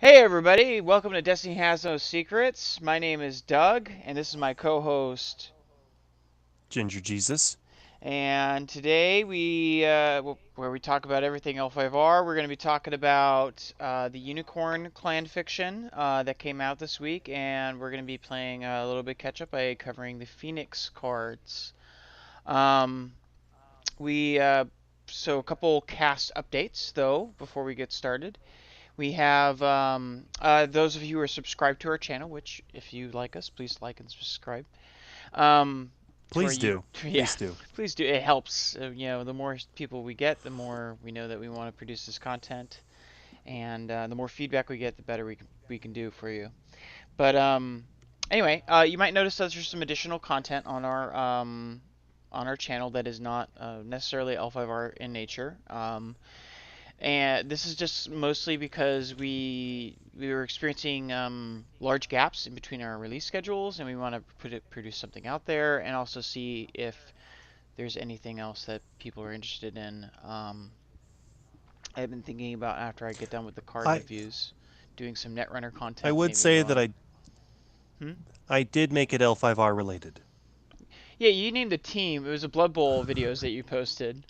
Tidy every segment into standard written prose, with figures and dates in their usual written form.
Hey everybody, welcome to Destiny Has No Secrets. My name is Doug, and this is my co-host. Ginger Jesus. And today where we talk about everything L5R, we're going to be talking about the Unicorn Clan fiction that came out this week, and we're going to be playing a little bit catch up by covering the Phoenix cards. Um, we so a couple cast updates though before we get started. We have those of you who are subscribed to our channel, which if you like us, please like and subscribe. To our Please do. yeah, Please do. please do. It helps. The more people we get, the more we know that we want to produce this content, and the more feedback we get, the better we can do for you. But anyway, you might notice that there's some additional content on our channel that is not necessarily L5R in nature. And this is just mostly because we were experiencing large gaps in between our release schedules, and we want to produce something out there, and also see if there's anything else that people are interested in. I've been thinking about after I get done with the card I reviews, doing some Netrunner I content, would maybe say that more. I Hmm? I did make it L5R related. Yeah, you named the team. It was a Blood Bowl videos that you posted,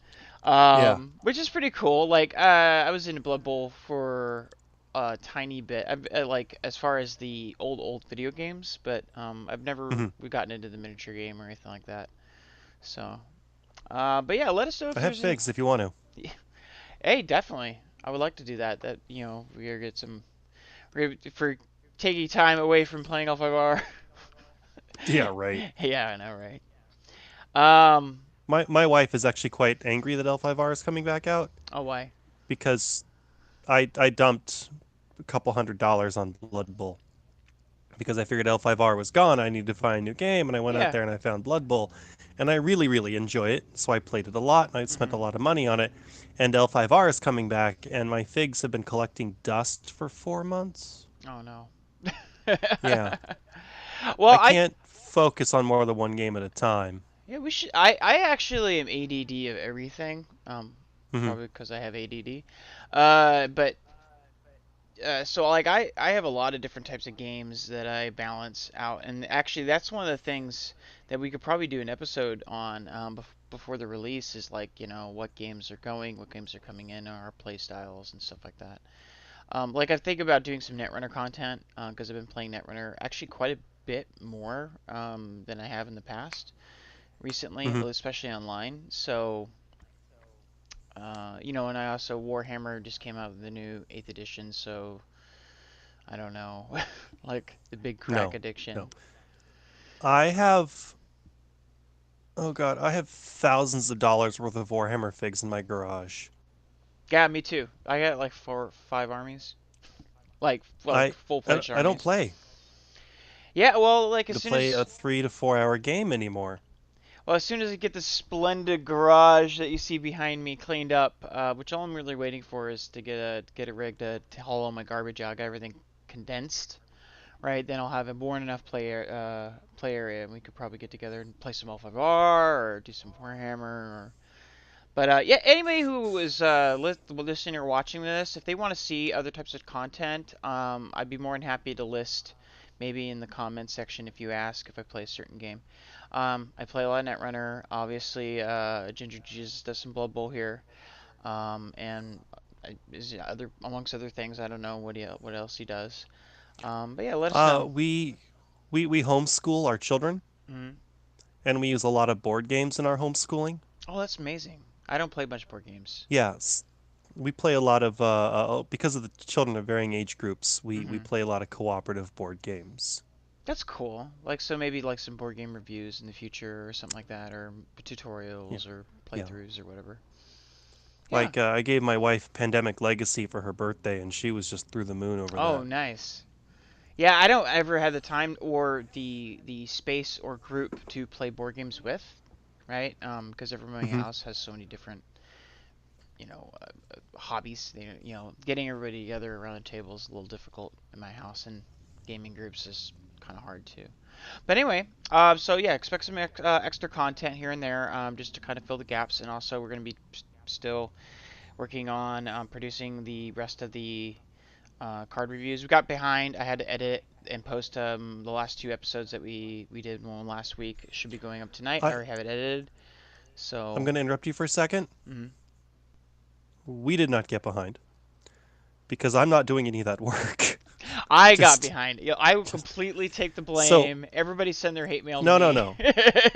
Yeah. which is pretty cool. Like, I was in Blood Bowl for a tiny bit, like as far as the old video games, but I've never Mhm. gotten into the miniature game or anything like that. So, but yeah, let us know if I have there's any. figs if you want to. Hey, definitely, I would like to do that. That we're gonna get some for taking time away from playing L5R. Yeah, right. Yeah, I know, right? Um, My wife is actually quite angry that L5R is coming back out oh why? because I dumped a couple $100 on Blood Bowl because I figured L5R was gone. I needed to find a new game, and I went out Yeah. there and I found Blood Bowl, and I really enjoy it. So I played it a lot, and I spent Hmm. a lot of money on it. And L5R is coming back, and my figs have been collecting dust for 4 months. Oh no. Yeah, Well, I can't focus on more than one game at a time. yeah, we should. I actually am ADD of everything. Hmm. Probably because I have ADD. But so like I have a lot of different types of games that I balance out, and actually that's one of the things that we could probably do an episode on before the release is like what games are going, what games are coming in, our play styles and stuff like that. Like I think about doing some Netrunner content because I've been playing Netrunner actually quite a bit more than I have in the past recently, Hmm. especially online. So, and I also Warhammer just came out with the new 8th edition, so I don't know, like the big crack No, no. addiction. I have, oh God, I have thousands of dollars worth of Warhammer figs in my garage. Yeah, me too. I got like 4 or 5 armies, like I, I, full-fledged I don't armies. play Yeah, well, like as to soon play as a 3 to 4 hour game anymore. Well, as soon as I get the splendid garage that you see behind me cleaned up, which all I'm really waiting for is to get a rig to haul all my garbage out, get everything condensed, right? Then I'll have a born enough play area, and we could probably get together and play some L5R or do some Warhammer. But yeah, anybody who is listening or watching this, if they want to see other types of content, I'd be more than happy to list maybe in the comments section if you ask if I play a certain game. I play a lot of Netrunner. Obviously, Ginger Jesus does some Blood Bowl here, and other amongst other things. I don't know what else he does. But yeah, let us Uh, know. we we homeschool our children, Hmm. and we use a lot of board games in our homeschooling. Oh, that's amazing. I don't play much board games. Yes, we play a lot of because of the children of varying age groups. We Hmm. play a lot of cooperative board games. That's cool. Like so maybe like some board game reviews in the future or something like that, or Yeah, tutorials or yeah. playthroughs or whatever. Yeah. Like I gave my wife Pandemic Legacy for her birthday, and she was just through the moon over Oh, that. nice. Yeah, I don't ever have the time or the space or group to play board games with, right? Because everyone in my Hmm. house has so many different, hobbies. Getting everybody together around the table is a little difficult in my house, and gaming groups is kind of hard too. But anyway, so yeah, expect some extra content here and there, just to kind of fill the gaps, and also we're going to be still working on producing the rest of the card reviews. We got behind. I had to edit and post the last two episodes that we did one last week. It should be going up tonight. I I already have it edited. I'm So, going to interrupt you for a second. mhm. We did not get behind because I'm not doing any of that work. I got just behind. I would just completely take the so blame. Everybody send their hate mail to no, no, me. no.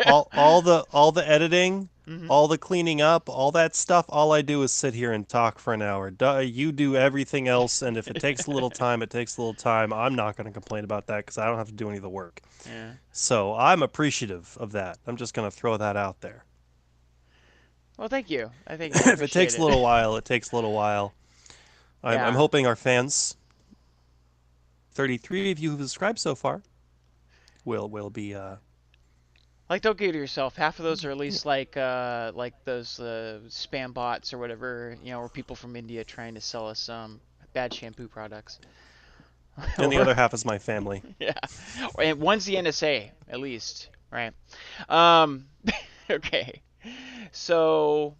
All the editing, hmm all the cleaning up, all that stuff, all I do is sit here and talk for an hour. You do everything else, and if it takes a little time, it takes a little time. I'm not going to complain about that because I don't have to do any of the work. Yeah. So I'm appreciative of that. I'm just going to throw that out there. Well, thank you. I think I If it appreciate takes a it. little while, it takes a little while. I'm Yeah. hoping our fans, 33 of you who've subscribed so far, will be Like, don't get to yourself. Half of those are at least like those spam bots or whatever, or people from India trying to sell us bad shampoo products. and the Or other half is my family. yeah, and one's the NSA at least, right? Um, okay. So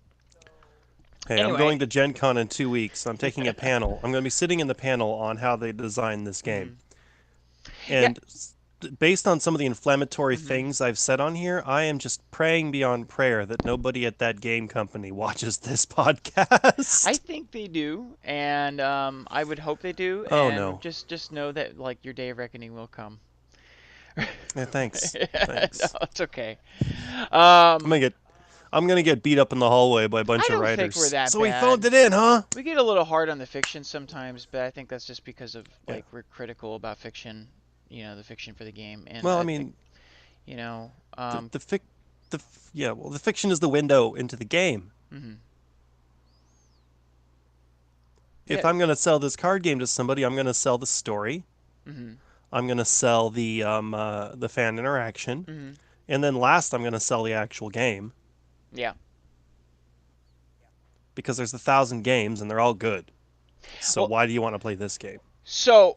Hey, I'm anyway, going to Gen Con in 2 weeks. I'm taking a panel. I'm going to be sitting in the panel on how they design this game. mhm. Yeah. And based on some of the inflammatory hmm things I've said on here, I am just praying beyond prayer that nobody at that game company watches this I podcast. think they do, and I would hope they do, Oh and no. just know that like your day of reckoning will come. Thanks. No, Thanks. it's okay. I'm Um, gonna get I'm gonna get beat up in the hallway by a I bunch of don't think we're writers. that So we bad. phoned it in, huh? We get a little hard on the fiction sometimes, but I think that's just because of Yeah. like we're critical about fiction, the fiction for the game, and Well, I I think mean, you know, the um, the fic the yeah, well, the fiction is the window into the game. mhm. If Yeah, I'm going to sell this card game to somebody, I'm going to sell the story. mhm, I'm going to sell the fan interaction, mhm, and then last I'm going to sell the actual game yeah. because there's 1,000 games and they're all good. So Well, why do you want to play this game? so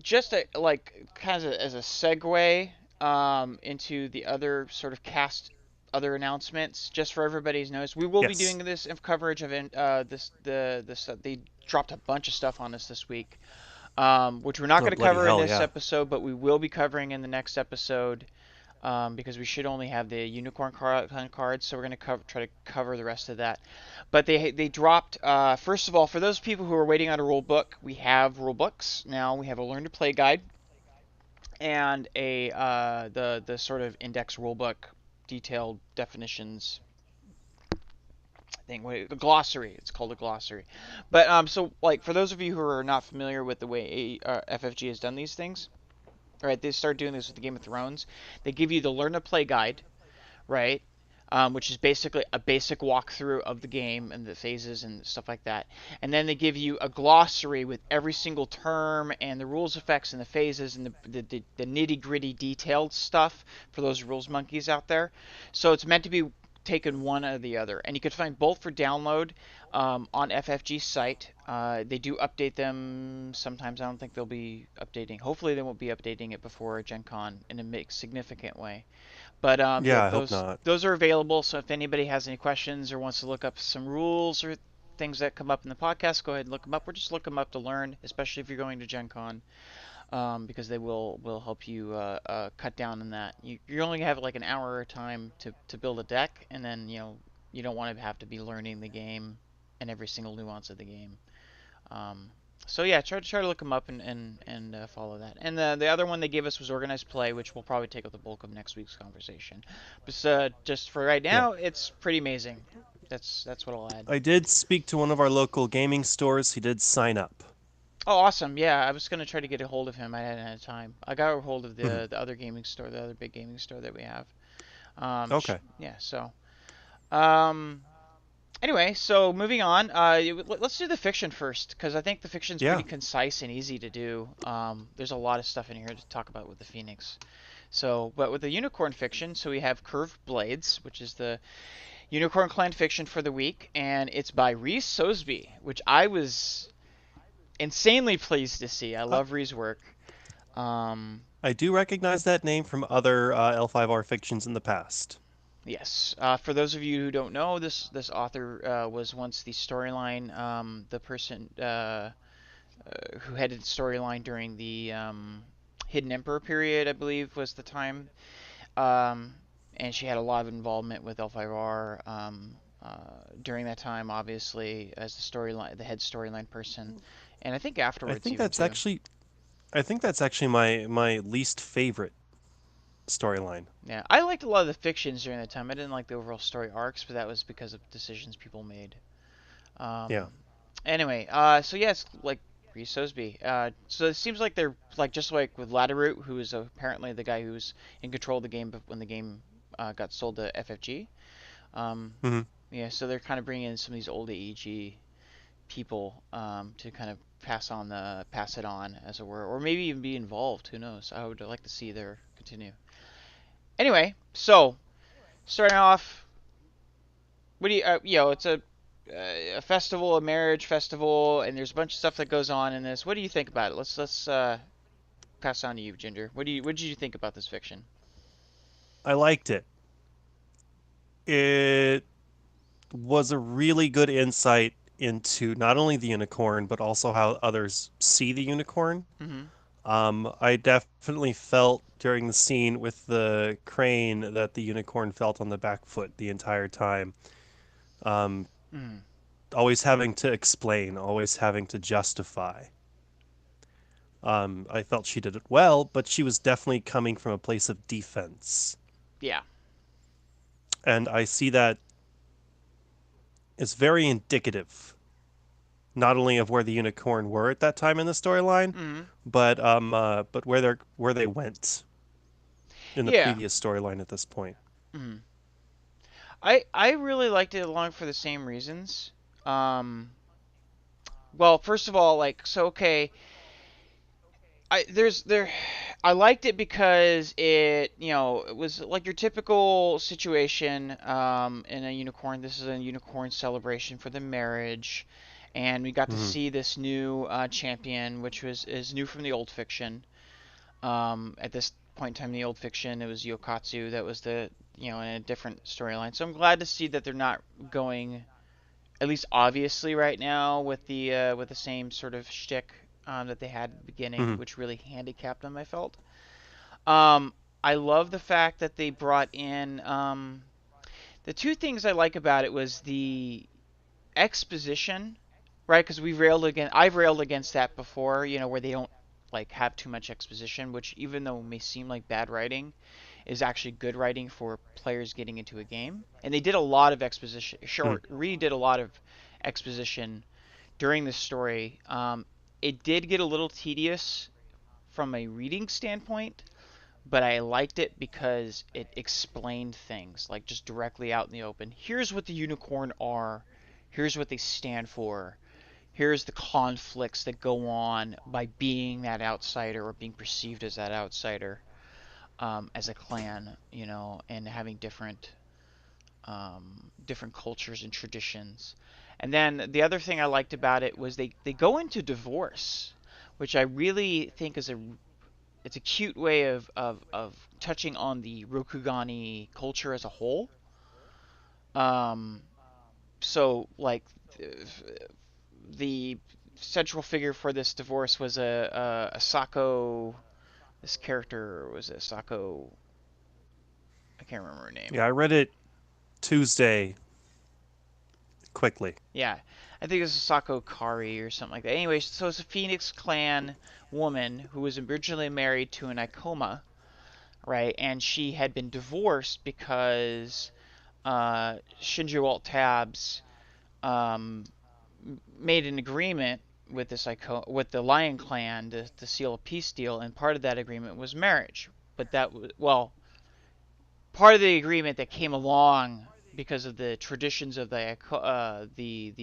just like kind of as a segue into the other sort of cast other announcements, just for everybody's notice, we will be doing Yes. this coverage of this they dropped a bunch of stuff on us this week, which we're not Oh going to bloody cover in hell, this yeah. episode, but we will be covering in the next episode. Because we should only have the unicorn cards, so we're going to try to cover the rest of that. But they dropped first of all, for those people who are waiting on a rule book, we have rule books now. We have a learn to play guide and a the sort of index rule book, detailed definitions thing. The glossary. It's called a glossary. But so like for those of you who are not familiar with the way FFG has done these things, right? They started doing this with the Game of Thrones. They give you the learn to play guide, right? Which is basically a basic walkthrough of the game and the phases and stuff like that. And then they give you a glossary with every single term and the rules effects and the phases and the nitty gritty detailed stuff for those rules monkeys out there. So it's meant to be taken one or the other. And you can find both for download on FFG's site. They do update them sometimes. I don't think they'll be updating. Hopefully, they won't be updating it before Gen Con in a significant way. But yeah, Yeah, I hope those not. those are available. So if anybody has any questions or wants to look up some rules or things that come up in the podcast, go ahead and look them up, or just look them up to learn, especially if you're going to Gen Con, because they will help you cut down on that. You only have like an hour of time to build a deck, and then you don't want to have to be learning the game and every single nuance of the game. Um, so yeah, try to look them up and follow that. And the other one they gave us was organized play, which we'll probably take up the bulk of next week's conversation. But just for right Yeah. now, it's pretty amazing. That's what I'll add. I did speak to one of our local gaming stores. He did sign up. Oh, awesome! Yeah, I was gonna try to get a hold of him. I hadn't had time. I got a hold of Mhm. the other gaming store, the other big gaming store that we have. Okay. Yeah. So, um, anyway, so moving on. Let's do the fiction first, because I think the fiction's pretty Yeah. concise and easy to do. There's a lot of stuff in here to talk about with the Phoenix. So, but with the unicorn fiction, so we have Curved Blades, which is the Unicorn Clan fiction for the week, and it's by Reese Sosby, which I was insanely pleased to see. I Uh, love Reese's work. Um, I do recognize that name from other L5R fictions in the past. yes. For those of you who don't know, this author was once the storyline, the person who headed the storyline during the Hidden Emperor period, I believe was the time. Um, and she had a lot of involvement with L5R during that time, obviously, as the storyline, the head storyline person, and I think I afterwards think even that's too. actually I think that's actually my least favorite storyline. Yeah, I liked a lot of the fictions during that time. I didn't like the overall story arcs, but that was because of decisions people made. Yeah. Um, anyway, so yeah, it's like Reese Sosby. So it seems like they're like just like with Ladderoot, who is apparently the guy who's in control of the game when the game got sold to FFG. Um, Hmm. yeah, so they're kind of bringing in some of these old AEG people to kind of pass it on, as it were, or maybe even be involved. Who knows? I would like to see their continue. Anyway, so starting off, what do you it's a festival, a marriage festival, and there's a bunch of stuff that goes on in this. What do you think about it? Let's pass on to you, Ginger. What did you think about this fiction? I liked it. It was a really good insight into not only the unicorn but also how others see the unicorn. Mm-hmm. I definitely felt during the scene with the crane that the unicorn felt on the back foot the entire time. Um, Mm-hmm. Always having to explain, always having to justify. I felt she did it well, but she was definitely coming from a place of defense. Yeah. And I see that as very indicative, not only of where the unicorn were at that time in the storyline, Mm-hmm. but where they went in the Yeah. previous storyline at this point. Mm-hmm. I really liked it along for the same reasons. Um, well, first of all, like so, okay, I liked it because it was like your typical situation in a unicorn. This is a unicorn celebration for the marriage, and we got to Hmm. see this new champion, which was is new from the old fiction. At this point in time in the old fiction, it was Yokatsu that was the in a different storyline. So I'm glad to see that they're not going at least obviously right now with the same sort of shtick that they had at the beginning, Hmm. which really handicapped them. I felt. Um, I love the fact that they brought in the two things I like about it was the exposition, right? Because I've railed against that before, where they don't like have too much exposition, which even though it may seem like bad writing, is actually good writing for players getting into a game. And they did a lot of exposition. Hmm. Short Reed did a lot of exposition during the story. It did get a little tedious from a reading standpoint, but I liked it because it explained things like just directly out in the open. Here's what the unicorn are. Here's what they stand for. Here's the conflicts that go on by being that outsider or being perceived as that outsider as a clan, and having different cultures and traditions. And then the other thing I liked about it was they go into divorce, which I really think is a cute way of touching on the Rokugani culture as a whole. Um, so like the central figure for this divorce was a Sako. This character was a Sako. I can't remember her name. Yeah, I read it Tuesday quickly. Yeah, I think it was a Sako Kari or something like that. Anyway, so it's a Phoenix Clan woman who was originally married to an Ikoma, right? And she had been divorced because Shinji Walt Tabs um, made an agreement with with the Lion Clan to seal a peace deal, and part of that agreement was marriage. But that was part of the agreement that came along because of the traditions of the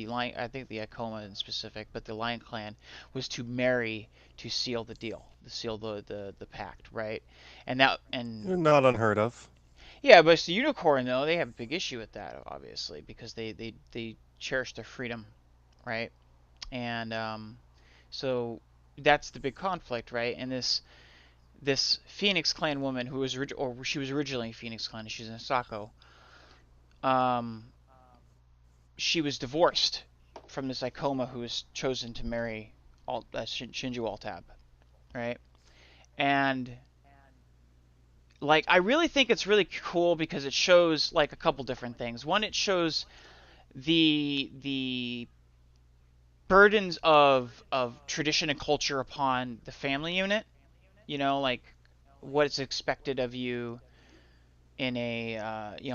Lion, I think the Akoma in specific, but the Lion Clan was to marry to seal the deal, to seal the pact, right? And Not unheard of. yeah, but it's the unicorn though. They have a big issue with that, obviously, because they cherish their freedom, right? And so that's the big conflict, right? And this Phoenix Clan woman who was or she was originally Phoenix Clan, she's in Sako. Um, she was divorced from this Ikoma who was chosen to marry. Shinju Altab, right? And like I really think it's really cool because it shows like a couple different things. One, it shows the burdens of tradition and culture upon the family unit. You know, like what's expected of you in a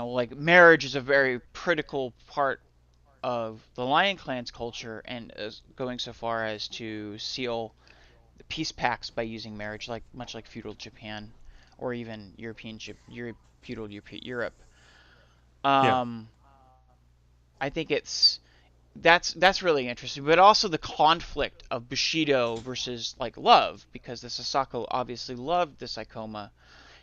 like marriage is a very critical part of the Lion Clan's culture, and going so far as to seal the peace pacts by using marriage, like much like feudal Japan or even feudal Europe. Yeah. Um, I think that's really interesting, but also the conflict of Bushido versus like love, because the Sasako obviously loved the Saikoma,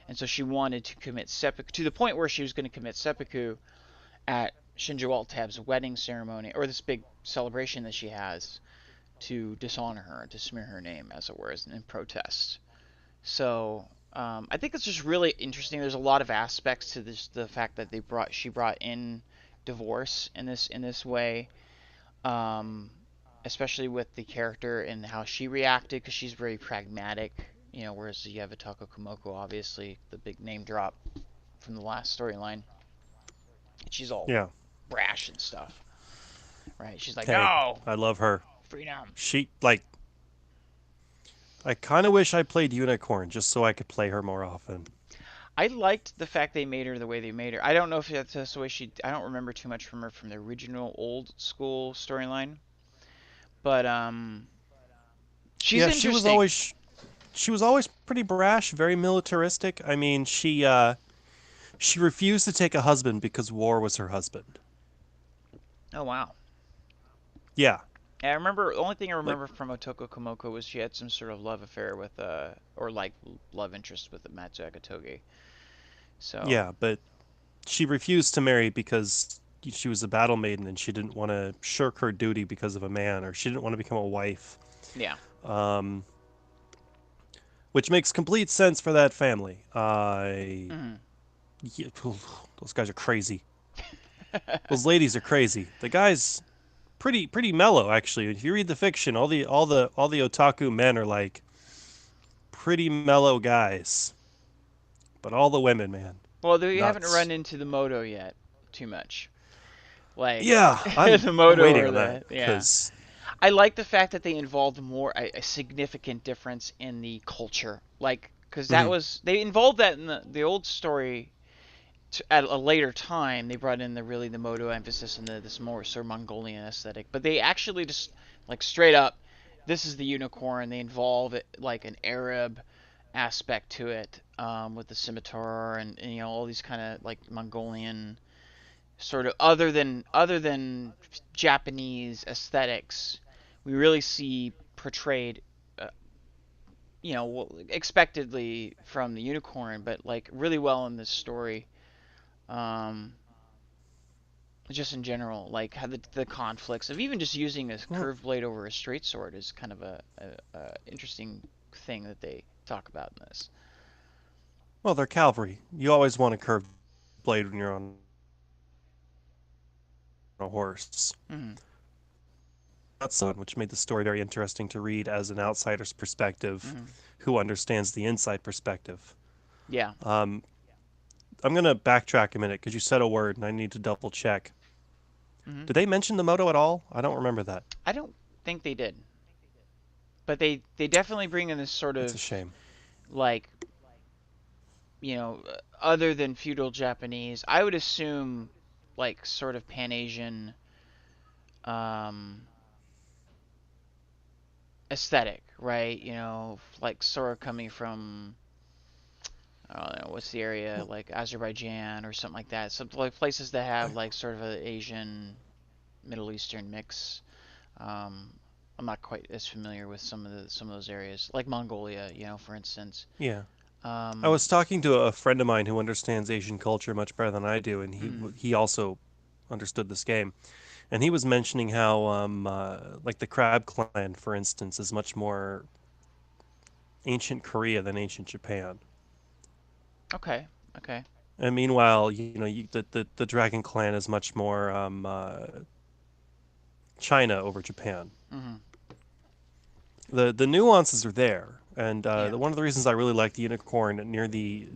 and so she wanted to commit seppuku to the point where she was going to commit seppuku at Shinjo Altab's wedding ceremony, or this big celebration that she has to dishonor her, to smear her name, as it were, in protest. So I think it's just really interesting. There's a lot of aspects to this, the fact that she brought in divorce in this way, um, especially with the character and how she reacted, because she's very pragmatic. Whereas you have Atako Komoko, obviously the big name drop from the last storyline. She's all Yeah. brash and stuff, right? She's like, Hey, no, I love her. freedom. She like I kind of wish I played Unicorn just so I could play her more often. I liked the fact they made her the way they made her. I don't know if that's the way she. I don't remember too much from her from the original old school storyline, but she's Yeah, interesting. she was always pretty brash, very militaristic. I mean, she refused to take a husband because war was her husband. Oh wow. Yeah. Yeah, I remember. The only thing I Like remember from Otoko Komoko was she had some sort of love affair with or like love interest with the Matsu Akatoge. So yeah, but she refused to marry because she was a battle maiden and she didn't want to shirk her duty because of a man, or she didn't want to become a wife. yeah. Um, which makes complete sense for that family. Hmm. Yeah, those guys are crazy. Those ladies are crazy. The guys pretty mellow actually. If you read the fiction, all the otaku men are like pretty mellow guys, but all the women, man, Well, you haven't run nuts. into the moto yet too much. Like Yeah, the I'm moto waiting or on that the yeah. because I like the fact that they involved a significant difference in the culture, like because that mm-hmm, was they involved that in the old story at a later time. They brought in the moto emphasis and this more sort of Mongolian aesthetic, but they actually just like straight up, this is the unicorn. They involve it like an Arab aspect to it, with the scimitar and all these kind of like Mongolian sort of other than Japanese aesthetics, we really see portrayed, uh, expectedly from the unicorn, but like really well in this story. Um, just in general, like how the conflicts of even just using a well, curved blade over a straight sword is kind of a interesting thing that they talk about in this. well, they're cavalry. You always want a curved blade when you're on a horse. Hmm. That's the one which made the story very interesting to read as an outsider's perspective, Hmm. who understands the inside perspective. Yeah. Um, I'm gonna backtrack a minute because you said a word and I need to double check. Hmm. Did they mention the moto at all? I don't remember that. I don't think they did, but they definitely bring in this sort That's a of shame. like other than feudal Japanese, I would assume like sort of Pan Asian um, aesthetic, right? Like sort of coming from, I don't know, what's the area, Well, like Azerbaijan or something like that. Some like places that have I, like sort of an Asian, Middle Eastern mix. Um, I'm not quite as familiar with some of those areas, like Mongolia, for instance. yeah. I Um, was talking to a friend of mine who understands Asian culture much better than I do, and mm, he also understood this game. And he was mentioning how like the Crab Clan, for instance, is much more ancient Korea than ancient Japan. okay, okay. And meanwhile, the Dragon Clan is much more China over Japan. Hmm. The nuances are there, and Yeah. one of the reasons I really like the unicorn near the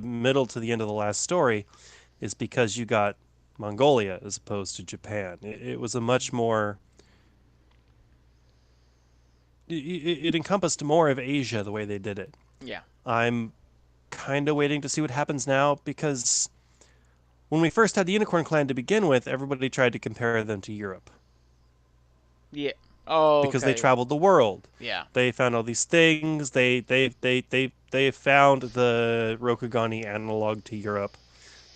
middle to the end of the last story is because you got Mongolia as opposed to Japan. It was a much more it encompassed more of Asia the way they did it. Yeah. I'm kind of waiting to see what happens now because when we first had the Unicorn Clan to begin with, everybody tried to compare them to Europe Yeah. Oh, because they okay. traveled the world. Yeah. They found all these things. They found the Rokugani analog to Europe.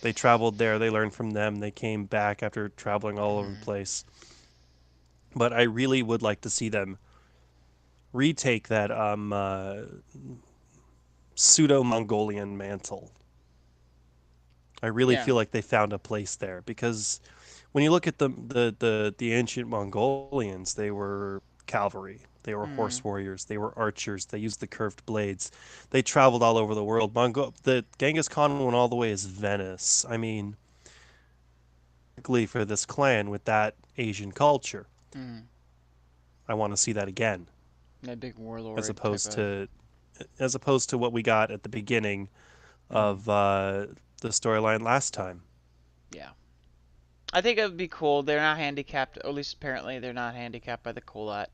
They traveled there. They learned from them. They came back after traveling all over the Hmm. place. But I really would like to see them retake that pseudo Mongolian mantle. I really Yeah. feel like they found a place there because when you look at the ancient Mongolians, they were cavalry, they were Hmm. horse warriors, they were archers, they used the curved blades, they traveled all over the world. The Genghis Khan went all the way as Venice. I mean, for this clan with that Asian culture, Hmm. I want to see that again, That big as warlord type opposed of. to as opposed to what we got at the beginning Hmm. of the storyline last time. Yeah. I think it would be cool. They're not handicapped, or at least apparently they're not handicapped by the Kolat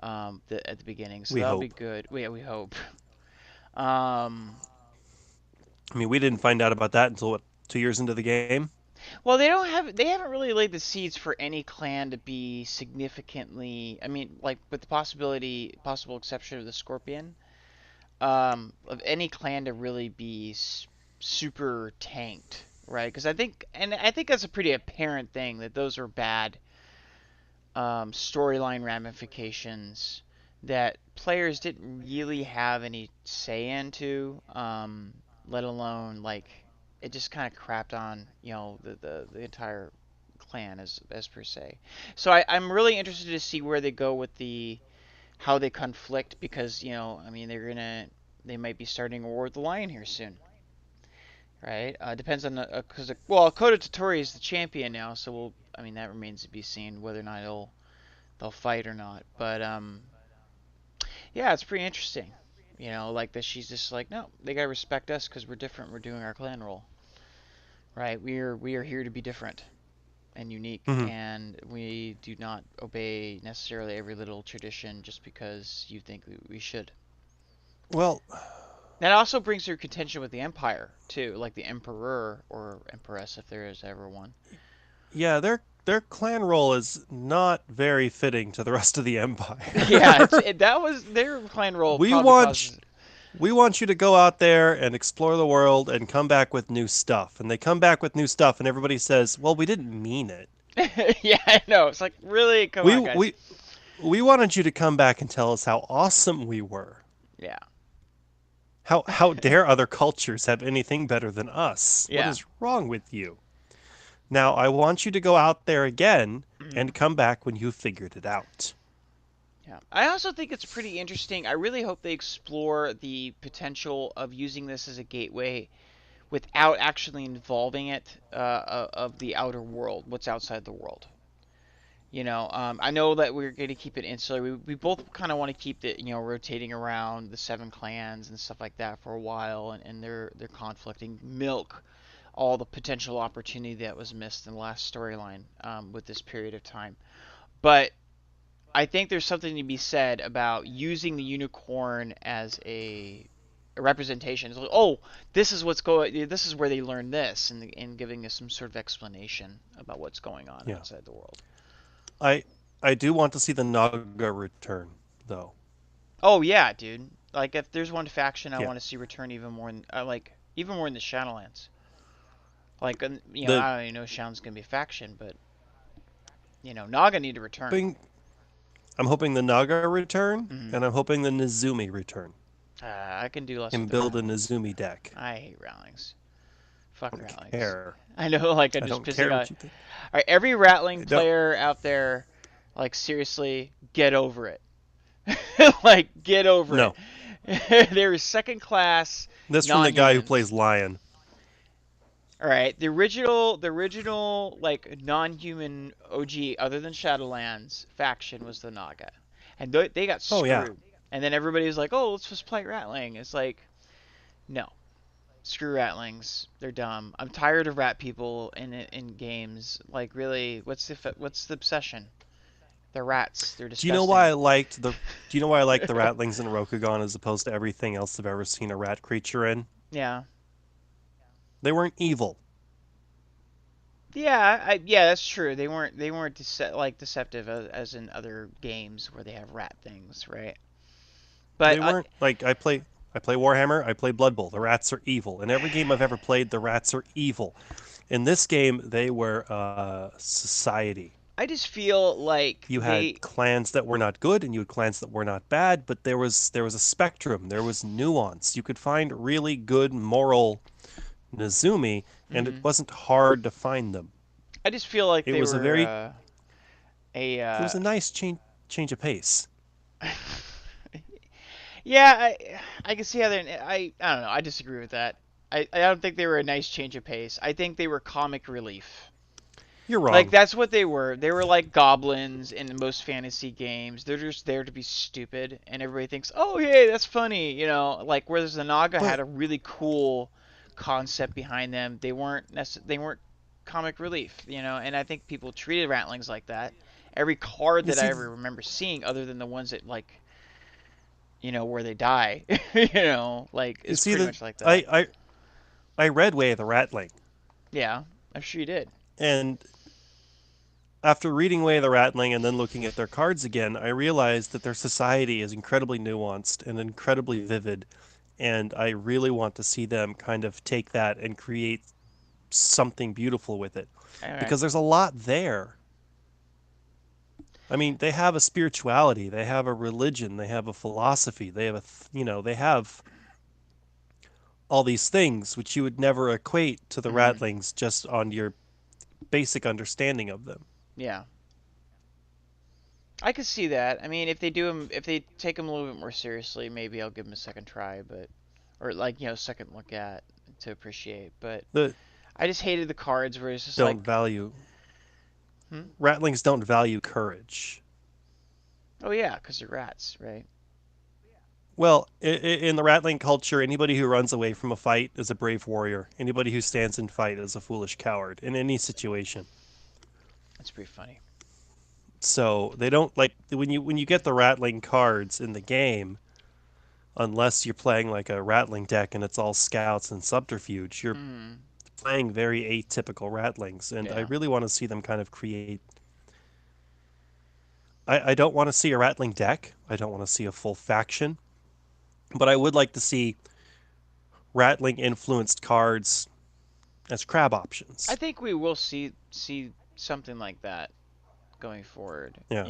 at the beginning, so We that'll be hope. good. We hope. Um, I mean, we didn't find out about that until what 2 years into the game. well, they haven't really laid the seeds for any clan to be significantly. I mean, like with the possible exception of the Scorpion, of any clan to really be super tanked, right? Because I think that's a pretty apparent thing that those are bad storyline ramifications that players didn't really have any say into, let alone like it just kind of crapped on the entire clan as per se. So I'm really interested to see where they go with the how they conflict because I mean they might be starting a war with the lion here soon, right? Depends on the because well Kota Totori is the champion now, so I mean that remains to be seen whether or not they'll fight or not. But yeah, it's pretty interesting. Like that she's just like, no, they gotta respect us because we're different. We're doing our clan role, right? We are here to be different and unique, Mm-hmm. and we do not obey necessarily every little tradition just because you think we should. Well, That also brings her contention with the Empire too, like the Emperor or Empress if there is ever one. yeah, their clan role is not very fitting to the rest of the Yeah, empire. that was their clan role we probably want causes. we want you to go out there and explore the world and come back with new stuff. And they come back with new stuff and everybody says, "Well, we didn't mean it. Yeah, I know. It's like really, come We on, guys. we we wanted you to come back and tell us how awesome we were. Yeah. How dare other cultures have anything better than us? What Yeah. is wrong with you?" Now, I want you to go out there again Mhm. and come back when you've figured it out. Yeah. I also think it's pretty interesting. I really hope they explore the potential of using this as a gateway without actually involving it of the outer world, what's outside the world. I know that we're going to keep it insular. We both kind of want to keep it, rotating around the seven clans and stuff like that for a while, and they're conflicting, milk all the potential opportunity that was missed in the last storyline with this period of time. But I think there's something to be said about using the unicorn as a representation. It's like, oh, this is what's going. This is where they learned this, and giving us some sort of explanation about what's going on Yeah. outside the world. I I do want to see the Naga return, though. Oh yeah, dude. Like if there's one faction I Yeah. want to see return even more, like even more in the Shadowlands. Like The I don't even know if Shadowlands gonna be a faction, but Naga need to return. hoping I'm hoping the Naga return Hmm. and I'm hoping the Nezumi return I can do less with and the build a Ratlings. Nezumi deck. I hate Ratlings. I Fuck don't Ratlings. care. I know, like I'm I just don't pissing care on. what you think. All right, every Ratling Don't player out there, like seriously, get over it. Like get over it. no. They're second class This from the guy who non-humans. plays Lion. All right, the original like non-human OG other than Shadowlands faction was the Naga. and they got Oh yeah. screwed. And then everybody was like, "Oh, let's just play Ratling." It's like, no, screw Ratlings. They're dumb. I'm tired of rat people in games. Like, really, what's the obsession? They're rats. They're Do you know why disgusting. I liked the Do you know why I liked the Ratlings in Rokugan as opposed to everything else I've ever seen a rat creature in? Yeah. They weren't evil. Yeah, yeah, that's true. They weren't deceptive as in other games where they have rat things, right? But They weren't like I play Warhammer, I play Blood Bowl. The rats are evil. In every game I've ever played, the rats are evil. In this game, they were society. I just feel like You had clans that were not good and you had clans that were not bad, but there was a spectrum, there was nuance. You could find really good moral Nezumi, and it mhm. wasn't hard to find them. I just feel like It they was a were very a it was a nice change of pace. yeah, I can see how they're I don't know. I disagree with that. I don't think they were a nice change of pace. I think they were comic relief. You're Like wrong. that's what they were. They were like goblins in most fantasy games. They're just there to be stupid, and everybody thinks, "Oh, hey, that's funny," you know. Like whereas the Naga had But a really cool concept behind them. They weren't comic relief, you know. And I think people treated Ratlings like that. Every card you that I see ever remember seeing, other than the ones that like where they die, like you is see pretty that much like that. I read Way of the Ratling, Yeah, I'm sure you did. and after reading Way of the Ratling and then looking at their cards again, I realized that their society is incredibly nuanced and incredibly vivid, and I really want to see them kind of take that and create something beautiful with it All right. because there's a lot there. I mean, they have a spirituality, they have a religion, they have a philosophy, they have they have all these things which you would never equate to the Mm, Ratlings just on your basic understanding of them. yeah. I could see that. I mean, if they take them a little bit more seriously, maybe I'll give them a second try, but or like second look at to appreciate. But The I just hated the cards where it's just don't like, value hmm? Ratlings don't value courage. Oh yeah, because they're rats, right? Well, in the Ratling culture, anybody who runs away from a fight is a brave warrior. Anybody who stands and fight is a foolish coward in any situation. That's pretty funny. So they don't like when you get the Ratling cards in the game, unless you're playing like a Ratling deck and it's all scouts and subterfuge, you're Hmm. playing very atypical Ratlings, and I Yeah. really want to see them kind of create. I don't want to see a Ratling deck. I don't want to see a full faction, but I would like to see Ratling influenced cards as crab I options. think we will see something like that going forward. Yeah.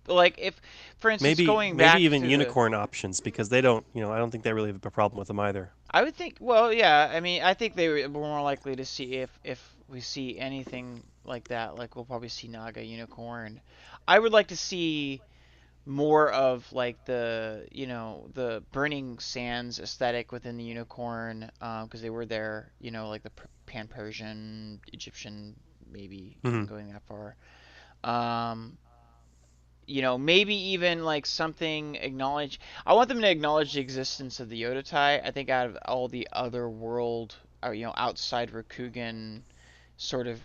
Like if, for instance, going Maybe back even to the unicorn options because they don't, I don't think they really have a problem with them either. I would think, well, yeah. I mean, I think they were more likely to see if we see anything like that. Like we'll probably see Naga Unicorn. I would like to see more of like the Burning Sands aesthetic within the Unicorn, because they were there. Like the Pan-Persian, Egyptian, maybe even Hmm. going that far. Um, maybe even like something acknowledge. I want them to acknowledge the existence of the Yodotai. I think out of all the other world, or outside Rokugan sort of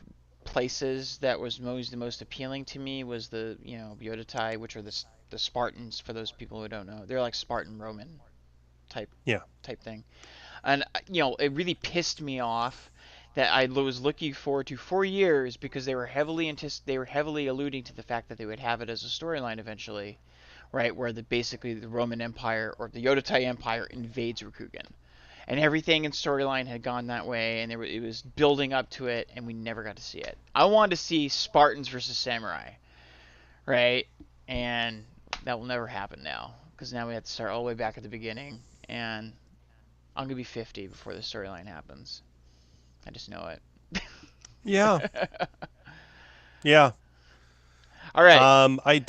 places, that was the most appealing to me was the Yodotai, which are the Spartans. For those people who don't know, they're like Spartan Roman type Yeah. type thing. And it really pissed me off that I was looking forward to for years because they were heavily alluding to the fact that they would have it as a storyline eventually, right? Where basically the Roman Empire or the Yodotai Empire invades Rokugan, and everything in storyline had gone that way, and it was building up to it, and we never got to see it. I wanted to see Spartans versus samurai, right? And that will never happen now because now we have to start all the way back at the beginning, and I'm gonna be 50 before the storyline happens. I just know it. Yeah. Yeah. All right. I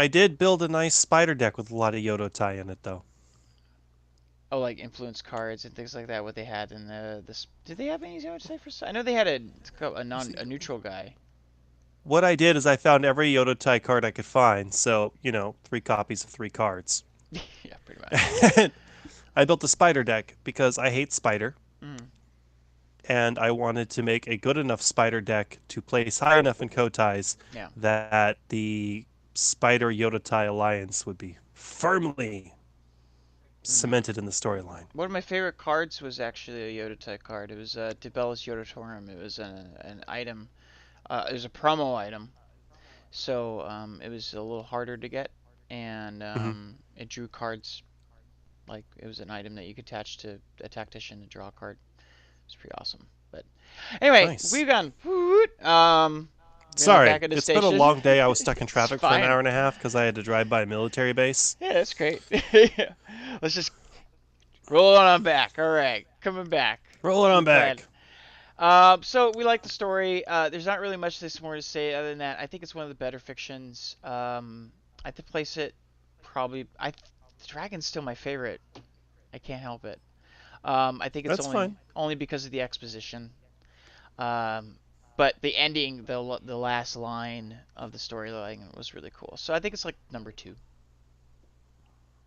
did build a nice spider deck with a lot of Yodo in it though. Oh, like influence cards and things like that. What they had in the this? Did they have any zero say for? I know they had a You see, neutral guy. what I did is I found every Yodotai card I could find. So, 3 copies of 3 cards. Yeah, pretty much. And I built a spider deck because I hate spider. Mm, And I wanted to make a good enough spider deck to place high enough in Kotais yeah. that the Spider Yodotai alliance would be firmly Mm. cemented in the storyline. One of my favorite cards was actually a Yoda type card. It was Dibellus Yodatorum. It was an item. It was a promo item, so it was a little harder to get, and Hmm. it drew cards like it was an item that you could attach to a tactician to draw a card. It's pretty awesome. But anyway, Nice. we've gone. Woot. Gonna get back Sorry, at the it's been a station. long day. I was stuck in It's traffic for an fine. hour and a half because I had to drive by a military base. Yeah, that's great. Yeah. Let's just roll on back. All right, coming back Roll it to on the clan. back. So we like the story. There's not really much this more to say other than that. I think it's one of the better fictions. I have to place it probably. The Dragon's still my favorite. I can't help it. I think it's That's fine. only because of the exposition. Um, but the ending, the last line of the storyline was really cool. So I think it's like number two,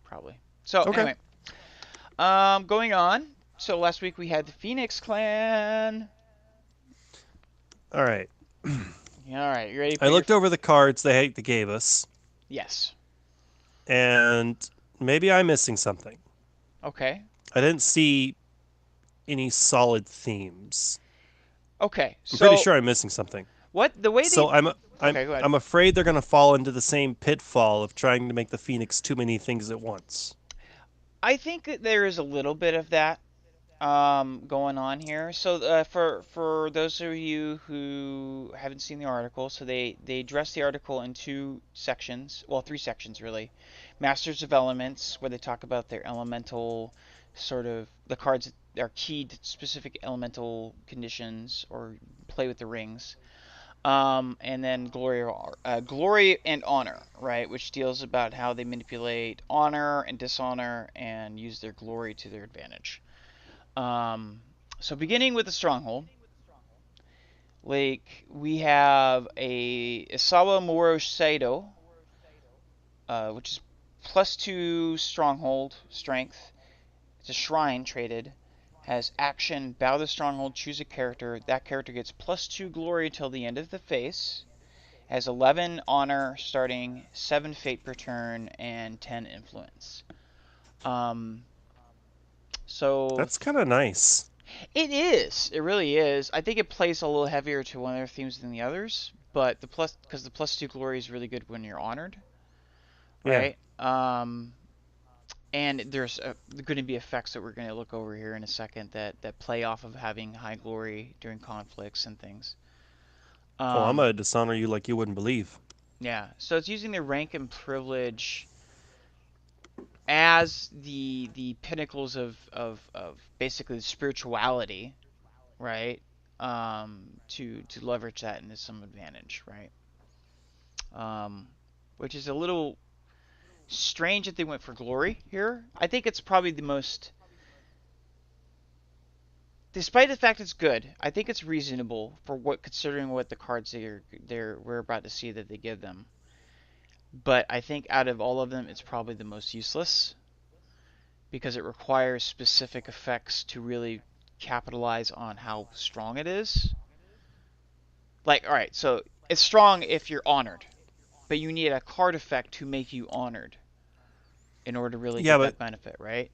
probably. So Okay. anyway, going on. So last week we had the Phoenix Clan. All right. All right, you ready to I put your? looked over the cards they gave us, Yes. and maybe I'm missing something. Okay. I didn't see any solid themes. Okay. I'm pretty So sure I'm missing something. what the way they? So I'm Okay, go ahead. I'm afraid they're going to fall into the same pitfall of trying to make the Phoenix too many things at once. I think that there is a little bit of that going on here. So for those of you who haven't seen the article, so they address the article in two sections, well, three sections really. Masters of Elements, where they talk about their elemental sort of the cards that are keyed to specific elemental conditions or play with the rings. And then Glory and Honor, right, which deals about how they manipulate honor and dishonor and use their glory to their advantage. So beginning with the stronghold, like we have a Isawa Moro Seido, which is +2 stronghold strength. It's a shrine traded. Has action, bow the stronghold, choose a character. That character gets +2 glory till the end of the phase. Has 11 honor starting, 7 fate per turn, and 10 influence. Um, so That's kind of nice. it is. It really is. I think it plays a little heavier to one of their themes than the others, but because the +2 glory is really good when you're honored, Yeah. right? And there's going to be effects that we're going to look over here in a second that play off of having high glory during conflicts and things. Oh, I'm gonna Um, dishonor you like you wouldn't believe. yeah. So it's using the rank and privilege as the pinnacles of basically spirituality, right? To leverage that into some advantage, right? Um, which is a little strange that they went for glory here. I think it's probably the most, despite the fact it's good. I think it's reasonable for what considering what the cards we're about to see that they give them. But I think out of all of them, it's probably the most useless because it requires specific effects to really capitalize on how strong it is. Like, all right, so it's strong if you're honored, but you need a card effect to make you honored in order to really Yeah, get but that benefit, right?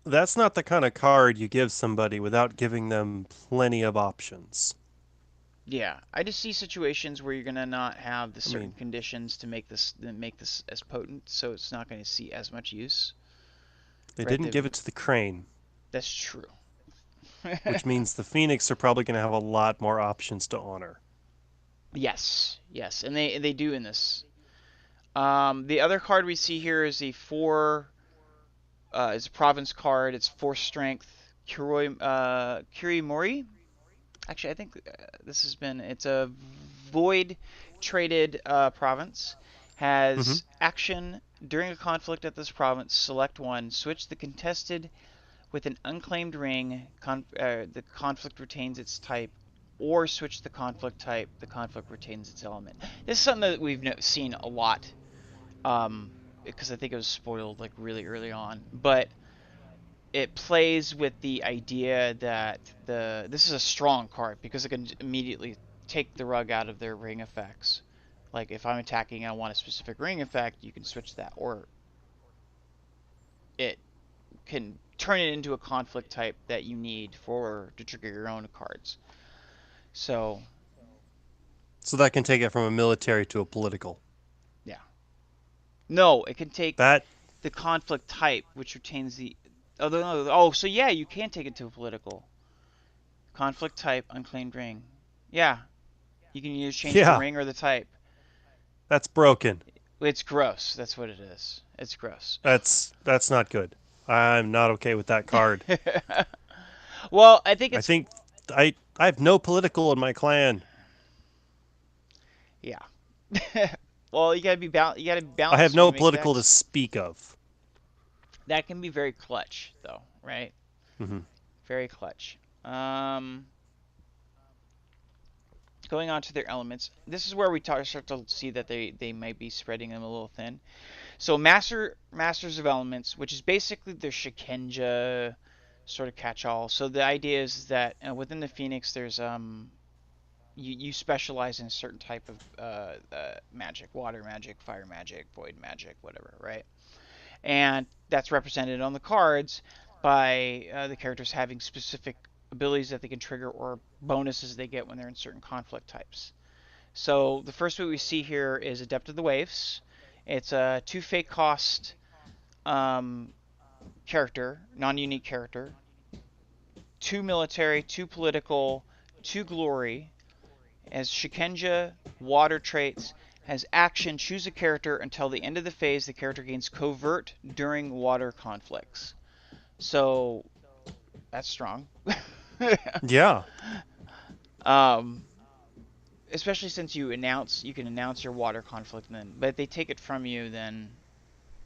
that's not the kind of card you give somebody without giving them plenty of options. Yeah, I just see situations where you're gonna not have the I certain mean, conditions to make this as potent, so it's not going to see as much use, they right? didn't give it to the Crane, That's true. which means the Phoenix are probably going to have a lot more options to honor. Yes, yes, and they do in this. The other card we see here is a four. It's a province card. It's 4 strength. Kurimori. Actually, I think this has been. It's a void traded province. Hmm. Has action during a conflict at this province. Select one. Switch the contested with an unclaimed ring. The conflict retains its type. or switch the conflict type, the conflict retains its element. This is something that we've seen a lot, because I think it was spoiled like really early on. But it plays with the idea that this is a strong card because it can immediately take the rug out of their ring effects. Like if I'm attacking and I want a specific ring effect, you can switch that, or it can turn it into a conflict type that you need for to trigger your own cards. So So that can take it from a military to a political. yeah, no, it can take That the conflict type, which retains the. Oh, oh, so yeah, you can take it to a political conflict type, unclaimed ring. Yeah, you can either change the yeah, ring or the type. that's broken. It's gross. That's what it is. It's gross. That's not good. I'm not okay with that card. Well, I think I it's. think I have no political in my clan. Yeah. Well, you gotta be I have balanced when no you make political to decks. speak of. That can be very clutch, though, right? Hmm. Very clutch. Um, Going on to their elements. This is where we start to see that they might be spreading them a little thin. So masters of elements, which is basically their Shikenja sort of catch-all. So the idea is that within the Phoenix, there's you specialize in a certain type of magic: water magic, fire magic, void magic, whatever, right? And that's represented on the cards by the characters having specific abilities that they can trigger or bonuses they get when they're in certain conflict types. So the first one we see here is Adept of the Waves. It's a 2 fake cost um, character, non-unique character, 2 military, 2 political, 2 glory, as Shikenja, water traits, has action, choose a character until the end of the phase. The character gains covert during water conflicts. So that's strong. Yeah, um, Especially since you can announce your water conflict, and then, but if they take it from you, then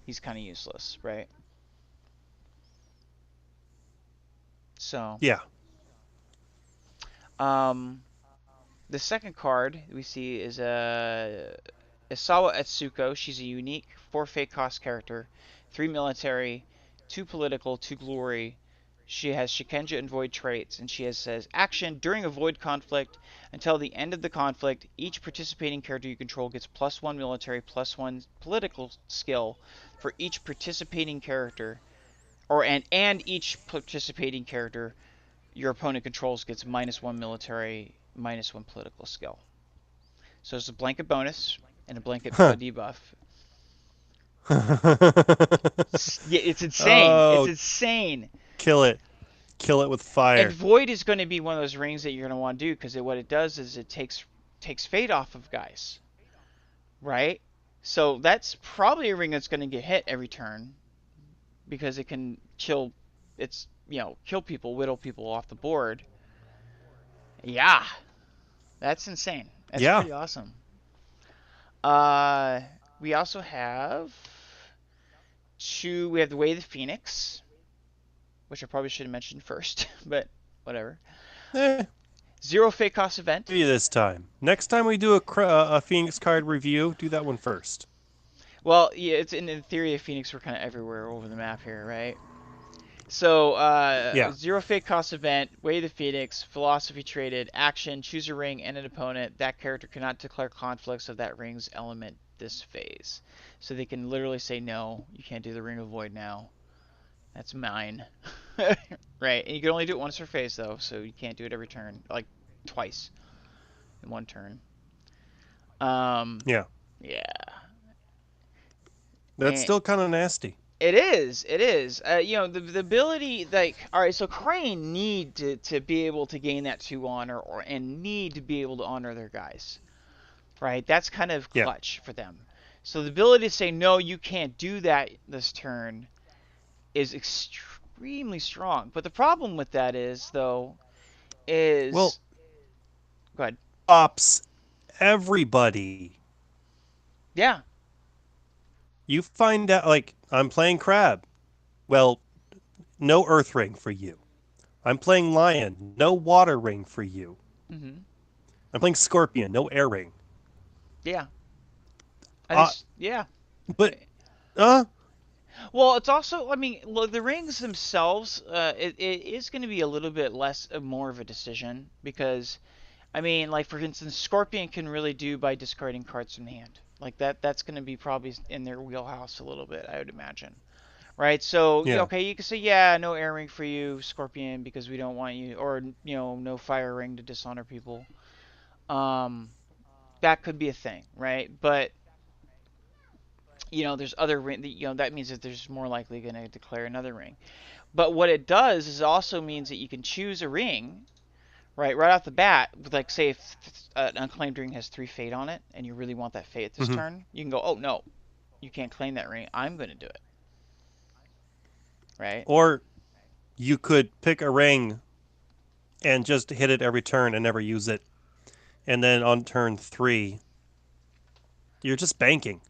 he's kind of useless, right? So, yeah. um, the second card we see is Isawa Etsuko. She's a unique 4 fake cost character, 3 military, 2 political, 2 glory. She has Shikenja and Void traits, and she says action during a Void conflict until the end of the conflict. Each participating character you control gets +1 military, +1 political skill for each participating character, and each participating character your opponent controls gets -1 military, -1 political skill. So it's a blanket bonus and a blanket debuff. Yeah, it's insane. It's Oh, insane. kill it. Kill it with And fire. Void is going to be one of those rings that you're going to want to do because what it does is it takes fate off of guys, right? So that's probably a ring that's going to get hit every turn because it can kill. It's kill people, whittle people off the board. Yeah, that's insane. That's Yeah. pretty awesome. Uh, we also have we have the Way of the Phoenix, which I probably should have mentioned first, but whatever. Eh, Zero fake cost event. maybe this time. Next time we do a Phoenix card review, do that one first. Well, yeah, it's in theory of Phoenix. We're kind of everywhere over the map here, right? So, Yeah. zero fake cost event, Way of the Phoenix, philosophy traded, action, choose a ring and an opponent. That character cannot declare conflicts of that ring's element this phase. So they can literally say, no, you can't do the Ring of Void now. That's mine. Right, and you can only do it once per phase, though, so you can't do it every turn. Like, twice in one turn. Um, Yeah. yeah. That's And still kind of nasty. it is. It is. The ability, like, all right. So Crane need to be able to gain that 2 honor, and need to be able to honor their guys, right? That's kind of Yeah. clutch for them. So the ability to say no, you can't do that this turn is extremely strong. But the problem with that is, though, Well, is go ahead. ops everybody. Yeah, You find out, like, I'm playing Crab. Well, no Earth Ring for you. I'm playing Lion. No Water Ring for you. Mm-hmm. I'm playing Scorpion, no air ring. Yeah. I think. Uh, Yeah. but uh, Well, it's also. I mean, look, the rings themselves. It is going to be a little bit less, more of a decision because I mean, like for instance, Scorpion can really do by discarding cards from the hand. Like that. That's going to be probably in their wheelhouse a little bit, I would imagine. Right. So yeah. okay, you can say yeah, no air ring for you, Scorpion, because we don't want you, or no fire ring to dishonor people. Um, that could be a thing, right? But there's other ring. That means that there's more likely going to declare another ring. But what it does is also means that you can choose a ring right off the bat. Like say if an unclaimed ring has 3 fate on it, and you really want that fate this Hmm. turn, you can go, oh no, you can't claim that ring. I'm going to do it, right? Or you could pick a ring and just hit it every turn and never use it, and then on turn 3, you're just banking.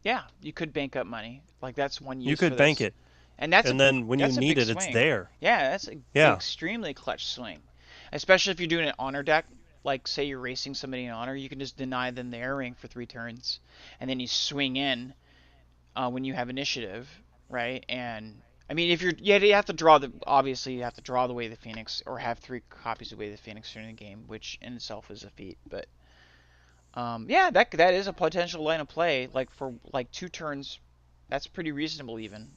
Yeah, you could bank up money. Like that's one You use for could bank this, it, and that's a and then when you that's a need big it, it's swing. there. Yeah, that's a Yeah. extremely clutch swing, especially if you're doing an honor deck. Like say you're racing somebody in honor, you can just deny them their ring for 3 turns, and then you swing in when you have initiative, right? And I mean, if you're you have to draw the obviously you have to draw the Way of the Phoenix or have 3 copies of Way of the Phoenix during the game, which in itself is a feat. But yeah, that is a potential line of play. Like for like 2 turns, that's pretty reasonable even.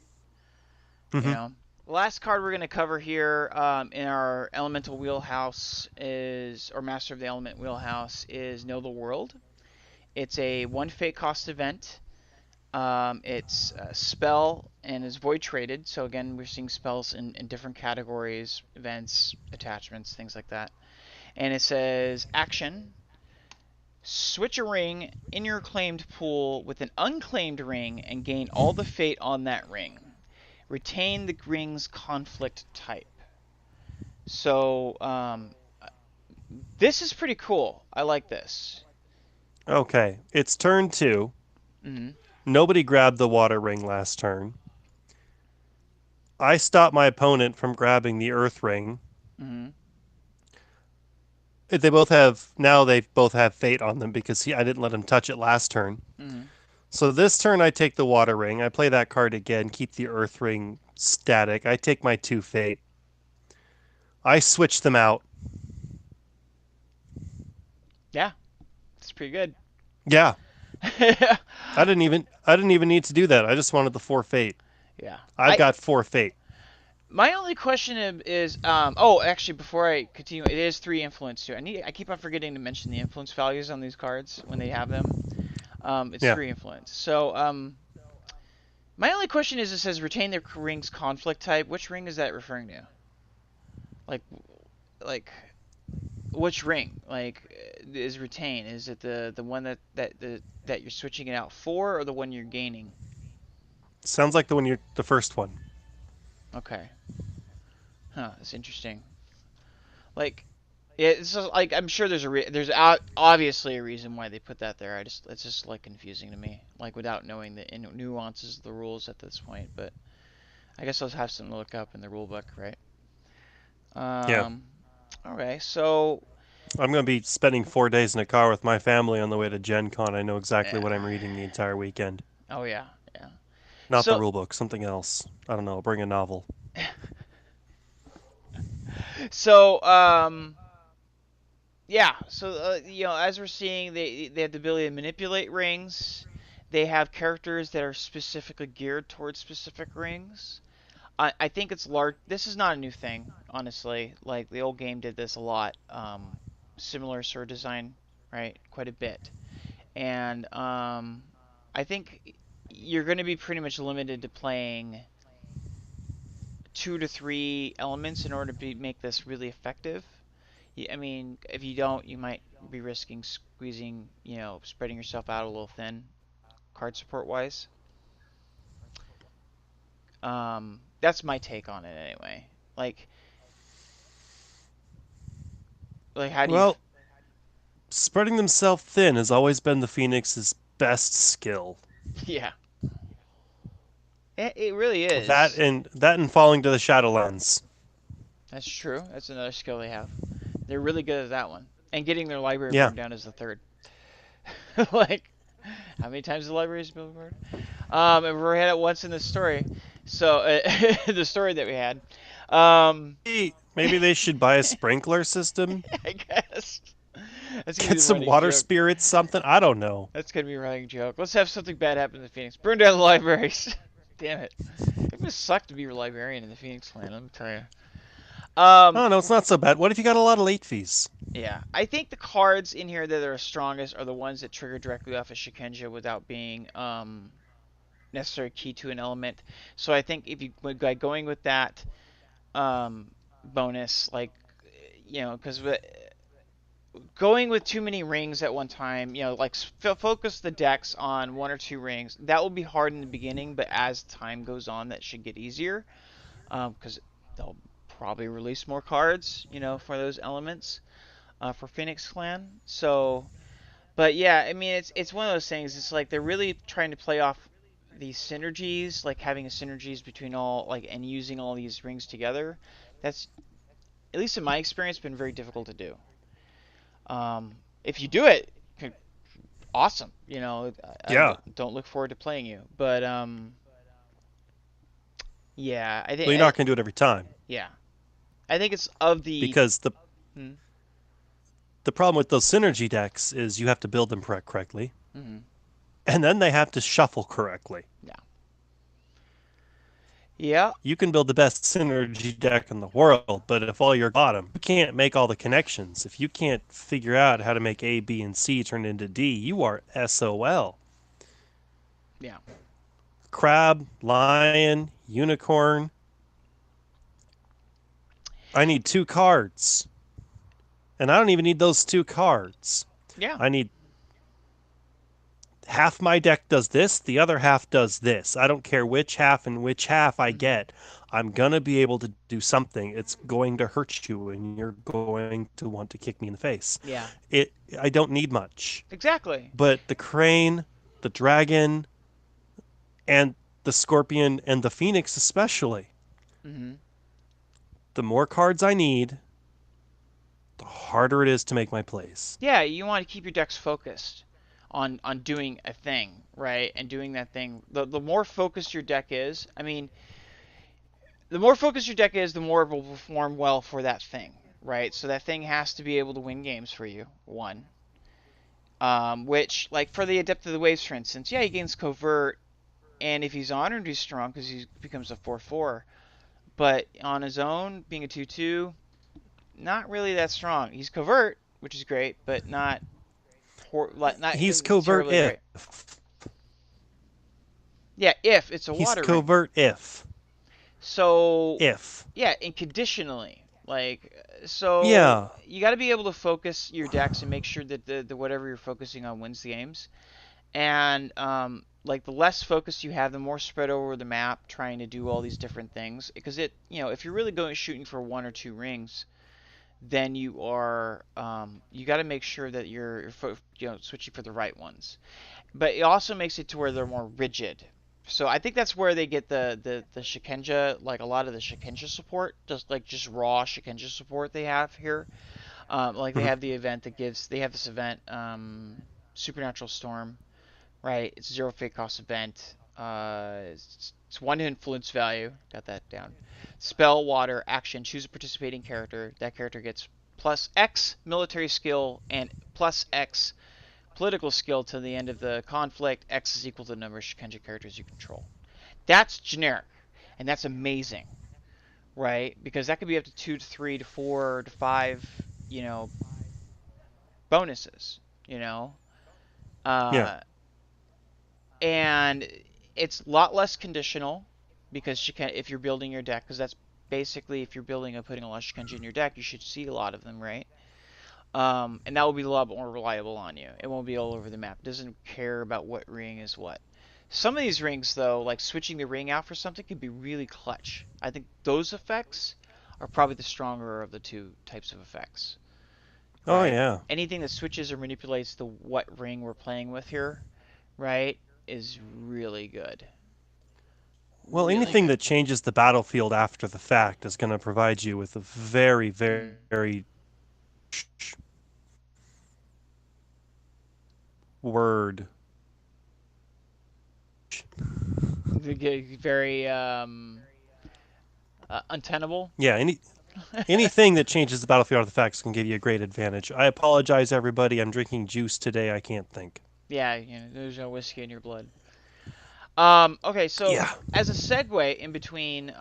You Hmm. know. The last card we're gonna cover here in our Elemental Wheelhouse or Master of the Element Wheelhouse is Know the World. It's a 1 fate cost event. It's a spell and is void traded. So again, we're seeing spells in different categories, events, attachments, things like that. And it says action: switch a ring in your claimed pool with an unclaimed ring and gain all the fate on that ring. Retain the ring's conflict type. So this is pretty cool. I like this. Okay, it's turn 2. Mm-hmm. Nobody grabbed the water ring last turn. I stopped my opponent from grabbing the earth ring. Mm-hmm. They both have fate on them because I didn't let him touch it last turn. Mm-hmm. So this turn I take the water ring. I play that card again, keep the earth ring static. I take my 2 fate. I switch them out. Yeah, it's pretty good. Yeah. I didn't even need to do that. I just wanted the 4 fate. Yeah. I've got 4 fate. My only question is oh, actually before I continue, it is 3 influence too. I keep on forgetting to mention the influence values on these cards when they have them. It's Yeah. 3 influence. So my only question is, it says retain the ring's conflict type. Which ring is that referring to? Like like which ring? Like is retain? Is it the one that you're switching it out for, or the one you're gaining? Sounds like the first one. Okay. Huh, that's interesting. Like, yeah, it's just, like I'm sure there's obviously a reason why they put that there. It's just like confusing to me, like without knowing the nuances of the rules at this point. But I guess I'll have something to look up in the rule book, right? Yeah. Um, okay, so I'm going to be spending 4 days in a car with my family on the way to Gen Con. I know exactly yeah, what I'm reading the entire weekend. oh yeah, yeah. Not the So rule book, something else. I don't know. Bring a novel. so yeah, so as we're seeing, they have the ability to manipulate rings. They have characters that are specifically geared towards specific rings. I think it's large. This is not a new thing, honestly. Like the old game did this a lot. Similar sort of design, right? Quite a bit. And I think you're going to be pretty much limited to playing 2 to 3 elements in order to make this really effective. I mean, if you don't, you might be risking squeezing, spreading yourself out a little thin, card support wise. That's my take on it anyway. Like, how do you? Well, spreading themselves thin has always been the Phoenix's best skill. Yeah, it really That is. and that and falling to the Shadowlands. That's true. That's another skill they have. They're really good at that one. And getting their library Yeah. burned down is the third. Like, how many times the library has been burned? And we had it once in the story. So the story that we had. Um, Maybe they should buy a sprinkler system. I guess that's gonna be Get the some running water joke. spirits, something. I don't know. That's gonna be a running joke. Let's have something bad happen in the Phoenix. Burn down the libraries. Damn it. It must suck to be a librarian in the Phoenix Clan. Let me tell you. Um, Oh no, it's not so bad. What if you got a lot of late fees? yeah, I think the cards in here that are strongest are the ones that trigger directly off of Shikenja without being necessary key to an element. So I think if you by going with that bonus, like because going with too many rings at one time, like focus the decks on one or two rings. That will be hard in the beginning, but as time goes on, that should get easier because they'll probably release more cards, for those elements for Phoenix Clan. So, but yeah, I mean, it's one of those things. It's like they're really trying to play off these synergies, like having synergies between all like and using all these rings together. That's at least in my experience been very difficult to do. If you do it, awesome. I Yeah. don't look forward to playing you, but yeah, I Well, think you're not going to do it every time yeah, I think it's of the. because Hmm, the problem with those synergy decks is you have to build them correctly, mm-hmm, and then they have to shuffle correctly. yeah, yeah, You can build the best synergy deck in the world, but if all your bottom, you can't make all the connections. If you can't figure out how to make A, B, and C turn into D, you are SOL. yeah. Crab, lion, unicorn. I need 2 cards. And I don't even need those 2 cards. Yeah. I need half my deck does this, the other half does this. I don't care which half and which half I Hmm. get. I'm going to be able to do something. It's going to hurt you and you're going to want to kick me in the face. Yeah. It I don't need much. Exactly. But the crane, the dragon, and the scorpion and the phoenix especially, Hmm. the more cards I need, the harder it is to make my plays. Yeah, you want to keep your decks focused on doing a thing, right? And doing that thing. The more focused your deck is, I mean, the more focused your deck is, the more it will perform well for that thing, right? So that thing has to be able to win games for you. One. Which, like for the Adept of the Waves, for instance, yeah, he gains covert, and if he's honored, he's strong because he becomes a 4/4. But on his own, being a 2/2, not really that strong. He's covert, which is great, but not He's covert terribly great. if. Yeah, if it's a He's water ring. covert if. So If. yeah, and conditionally, like so Yeah. you got to be able to focus your decks and make sure that the whatever you're focusing on wins the games. And like the less focus you have, the more spread over the map, trying to do all these different things. Because if you're really going shooting for one or two rings, then you got to make sure that you're switching for the right ones. But it also makes it to where they're more rigid. So I think that's where they get the Shikenja, like a lot of the Shikenja support, just raw Shikenja support they have here. Like they Mhm. have the event that they have this event, Supernatural Storm, right? It's zero fate cost event. It's one influence value. Got that down. Spell, water, action. Choose a participating character. That character gets plus X military skill and plus X political skill to the end of the conflict. X is equal to the number of Shikenja characters you control. That's generic, and that's amazing, right? Because that could be up to 2 to 3 to 4 to 5, you know, bonuses, you know, Yeah. uh, and it's a lot less conditional because if you're building your deck, because that's basically if you're building and putting a lot of Shikenja in your deck, you should see a lot of them, right? And that will be a lot more reliable on you. It won't be all over the map. It doesn't care about what ring is what. Some of these rings, though, like switching the ring out for something, can be really clutch. I think those effects are probably the stronger of the two types of effects, Oh right? yeah. Anything that switches or manipulates the what ring we're playing with here, right, is really good. Well, Really anything good. that changes the battlefield after the fact is going to provide you with a very, very, Mm. very word. Very untenable. Yeah, anything that changes the battlefield artifacts can give you a great advantage. I apologize, everybody. I'm drinking juice today. I can't think. Yeah, there's no whiskey in your blood. Okay, so Yeah. as a segue in between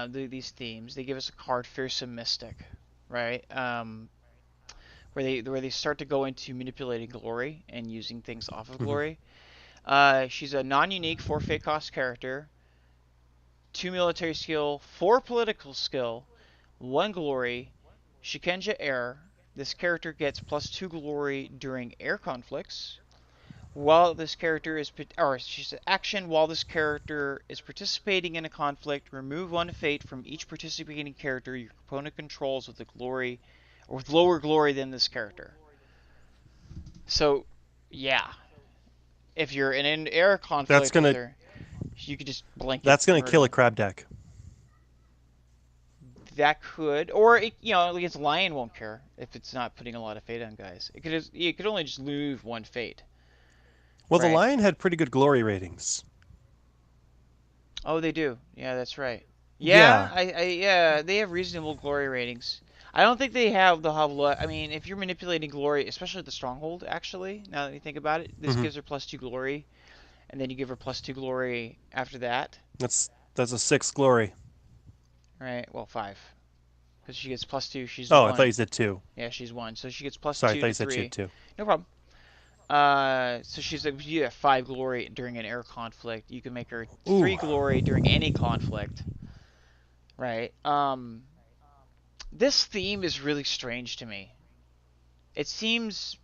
these themes, they give us a card, Fearsome Mystic, right? Where they start to go into manipulating glory and using things off of Hmm. glory. She's a non-unique 4 fate cost character, 2 military skill, 4 political skill, 1 glory, Shikenja Air. This character gets +2 glory during air conflicts. While this character is, or she's action while this character is participating in a conflict, remove 1 fate from each participating character your opponent controls with a glory, or with lower glory than this character. So, yeah, if you're in an air That's conflict with gonna her, you could just blanket that's gonna kill a murder. crab deck. That could, or against Lion won't care if it's not putting a lot of fate on guys. It could only just remove 1 fate, Well, the right? lion had pretty good glory ratings. Oh, they do. Yeah, that's right. Yeah, Yeah. yeah, they have reasonable glory ratings. I don't think they'll have. I mean, if you're manipulating glory, especially the stronghold, actually, now that you think about it, this Hmm. gives her +2 glory, and then you give her +2 glory after that, That's a 6 glory. right? Well, 5, because she gets +2. She's Oh, I thought you 1. said 2. Yeah, she's 1, so she gets plus Sorry, I two thought to you said she had 3. 2. No problem. So she's like, you have 5 glory during an air conflict. You can make her Ooh. 3 glory during any conflict, right? This theme is really strange to me. It seems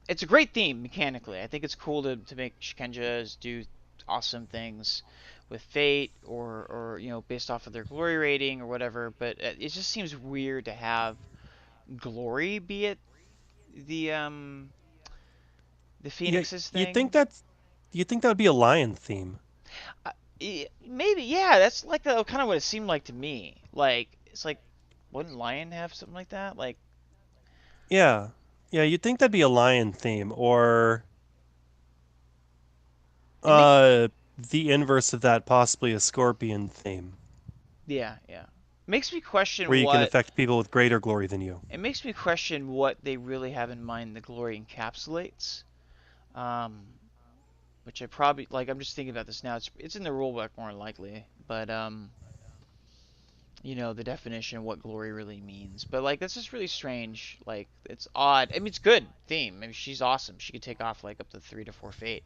it's a great theme mechanically. I think it's cool to make Shikenjas do awesome things with fate or based off of their glory rating or whatever. But it just seems weird to have glory be it the um the Yeah, Phoenix's you think thing. that you think that would be a lion theme? Uh, Maybe, yeah. That's like kind of what it seemed like to me. Like it's like, wouldn't Lion have something like that? Like Yeah. Yeah, you'd think that'd be a lion theme or it make uh the inverse of that, possibly a scorpion theme yeah, yeah. Makes me question where you can what affect people with greater glory than you. it makes me question what they really have in mind the glory encapsulates. Um, which I probably like. I'm just thinking about this now. It's in the rulebook more than likely, but the definition of what glory really means. But like that's just really strange. Like it's odd. I mean, it's good theme. I mean, she's awesome. She could take off like up to 3 to 4 fate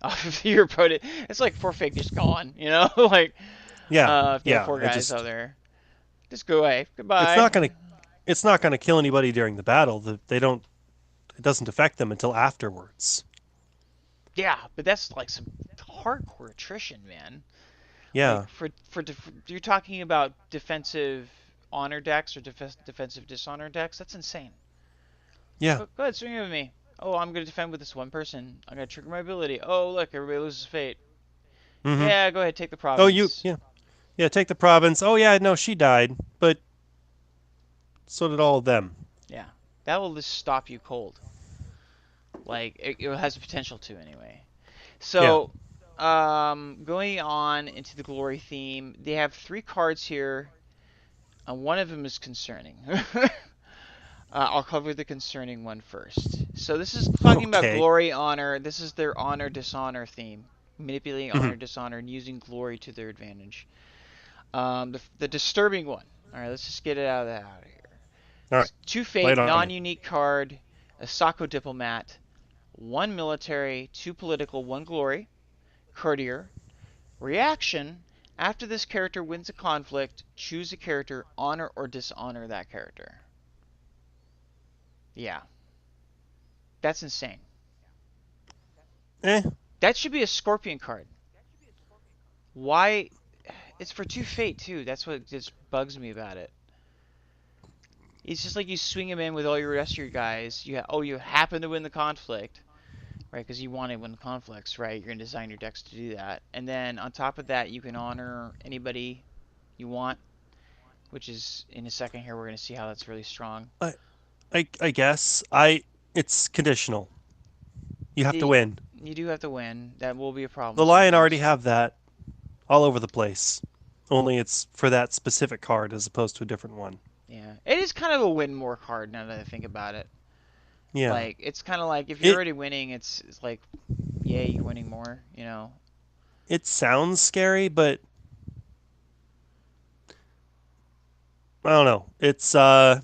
off of your opponent. It's like 4 fate just gone. Like Yeah. if they have Yeah, 4 I guys out just there, just go away. it's Goodbye. not going to it's not going to kill anybody during the battle. They don't it doesn't affect them until afterwards. Yeah, but that's like some hardcore attrition, man. Like Yeah. you're talking about defensive honor decks or defensive dishonor decks. That's insane. Yeah. Go ahead, swing it with me. Oh, I'm gonna defend with this one person. I'm gonna trigger my ability. Oh, look, everybody loses fate. Mhm. Yeah, go ahead, take the Oh, you province. yeah. Yeah, take the province. Oh yeah, no, she died, but so did all of them. Yeah, that will just stop you cold. Like it has the potential to anyway. Yeah. So, going on into the glory theme, they have 3 cards here. One of them is concerning. I'll cover the concerning one first. So this is talking about Okay. glory, honor. This is their honor dishonor theme, manipulating Mhm. honor dishonor and using glory to their advantage. The disturbing one. All right, let's just get it out of here. All right. Two Lay it fate, on me. non-unique card, a Sako diplomat, 1 military, 2 political, 1 glory, courtier. Reaction: after this character wins a conflict, choose a character, honor or dishonor that character. Yeah, that's insane. Eh. That should be a Scorpion card. Why? It's for 2 fate too. That's what just bugs me about it. It's just like you swing him in with all your rest of your guys. You happen to win the conflict, right? Because you want to win the conflicts, right? You're gonna design your decks to do that, and then on top of that, you can honor anybody you want, which is in a second here. We're gonna see how that's really strong. I guess I it's conditional. You have to The win. you do have to win. That will be a problem The Lion already sometimes. have that all over the place. Only it's for that specific card as opposed to a different one. Yeah, it is kind of a win more card now that I think about it. Yeah. Like it's kind of like if you're It already winning, it's like, yay, you're winning more. it sounds scary, but I don't know. It's I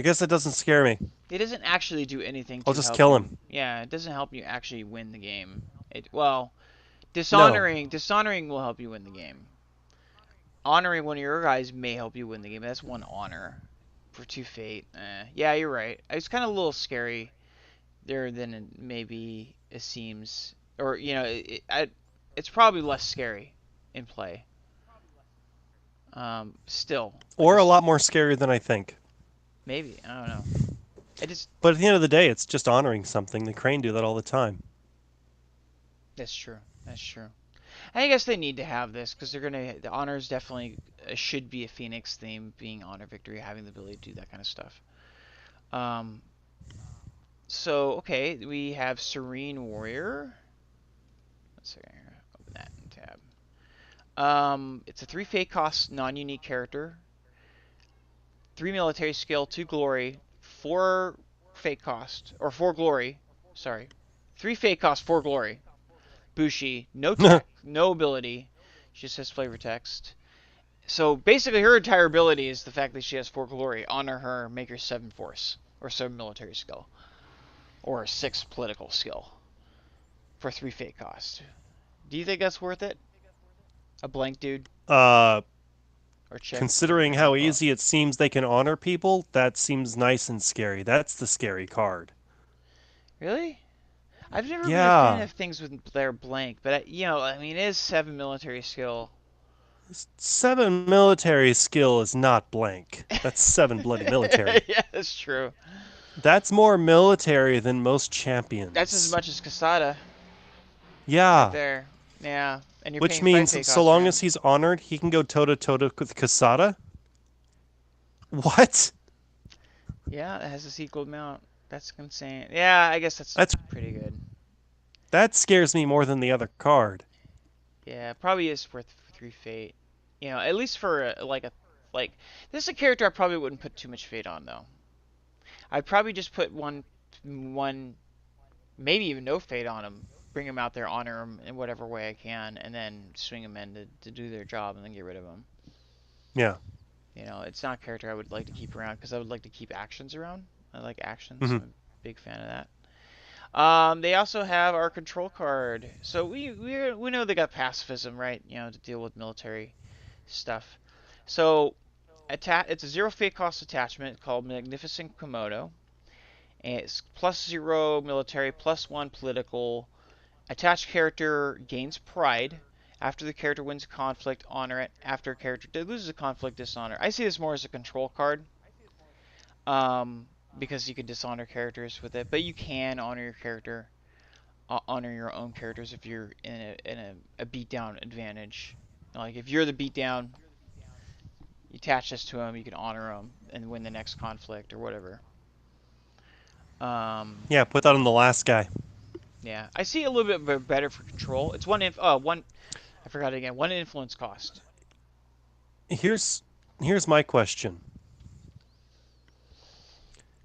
guess it doesn't scare me. It doesn't actually do anything I'll to just help kill you. him. Yeah, it doesn't help you actually win the game. Well, No. dishonoring will help you win the game. Honoring one of your guys may help you win the game. That's one honor for two fate. Yeah, you're right. It's kind of a little scary there than maybe it seems, or it's probably less scary in play. Still, like Or a lot more scary than I think. maybe I don't know. It just But at the end of the day, it's just honoring something. The Crane do that all the time. That's true. That's true. I guess they need to have this because the honors definitely should be a Phoenix theme, being honor victory, having the ability to do that kind of stuff. Um, so okay, we have Serene Warrior. Let's see here. Open that in tab. It's a 3 fate cost non-unique character, 3 military skill, 2 glory, 4 fate cost or 4 glory. Sorry, 3 fate cost, 4 glory. Bushi, no tech, no ability. She just has flavor text. So basically, her entire ability is the fact that she has 4 glory. Honor her, make her 7 force, or 7 military skill, or 6 political skill for 3 fate cost. Do you think that's worth it? A blank dude? uh Or check, whatever Considering you want how to call it. easy it seems they can honor people, that seems nice and scary. That's the scary card. Really? I've never been a fan Yeah. of things with their blank, but I mean, it is 7 military skill. 7 military skill is not blank. That's 7 bloody military. Yeah, that's true. That's more military than most That's as champions. much as Casada right Yeah. there. Yeah, and you're Which paying 5 means fate so cost for long as him. he's honored, he can go toe to toe with Kasada? What? Yeah, it has this equal amount. That's insane. Yeah, I guess that's That's pretty good. that scares me more than the other card. Yeah, probably is worth 3 fate. At least for like this is a character I probably wouldn't put too much fate on though. I'd probably just put one maybe even no fate on him. Bring him out there, honor him in whatever way I can, and then swing him in to do their job and then get rid of him. Yeah. It's not a character I would like to keep around because I would like to keep actions around. I like actions. Hmm. I'm a big fan of that. They also have our control card. So we know they got pacifism, right? To deal with military stuff. So it's a 0 fate cost attachment called Magnificent Komodo. And it's +0 military, +1 political. Attached character gains pride. After the character wins a conflict, honor it. After a character loses a conflict, dishonor. I see this more as a control card. Because you can dishonor characters with it, but you can honor your character, honor your own characters if you're in a beatdown advantage. Like if you're the beatdown, you attach this to him, you can honor him and win the next conflict or whatever. Um, Yeah, put that on the last guy. yeah, I see a little bit better for control. It's one. I forgot it again. One influence cost. Here's here's my question.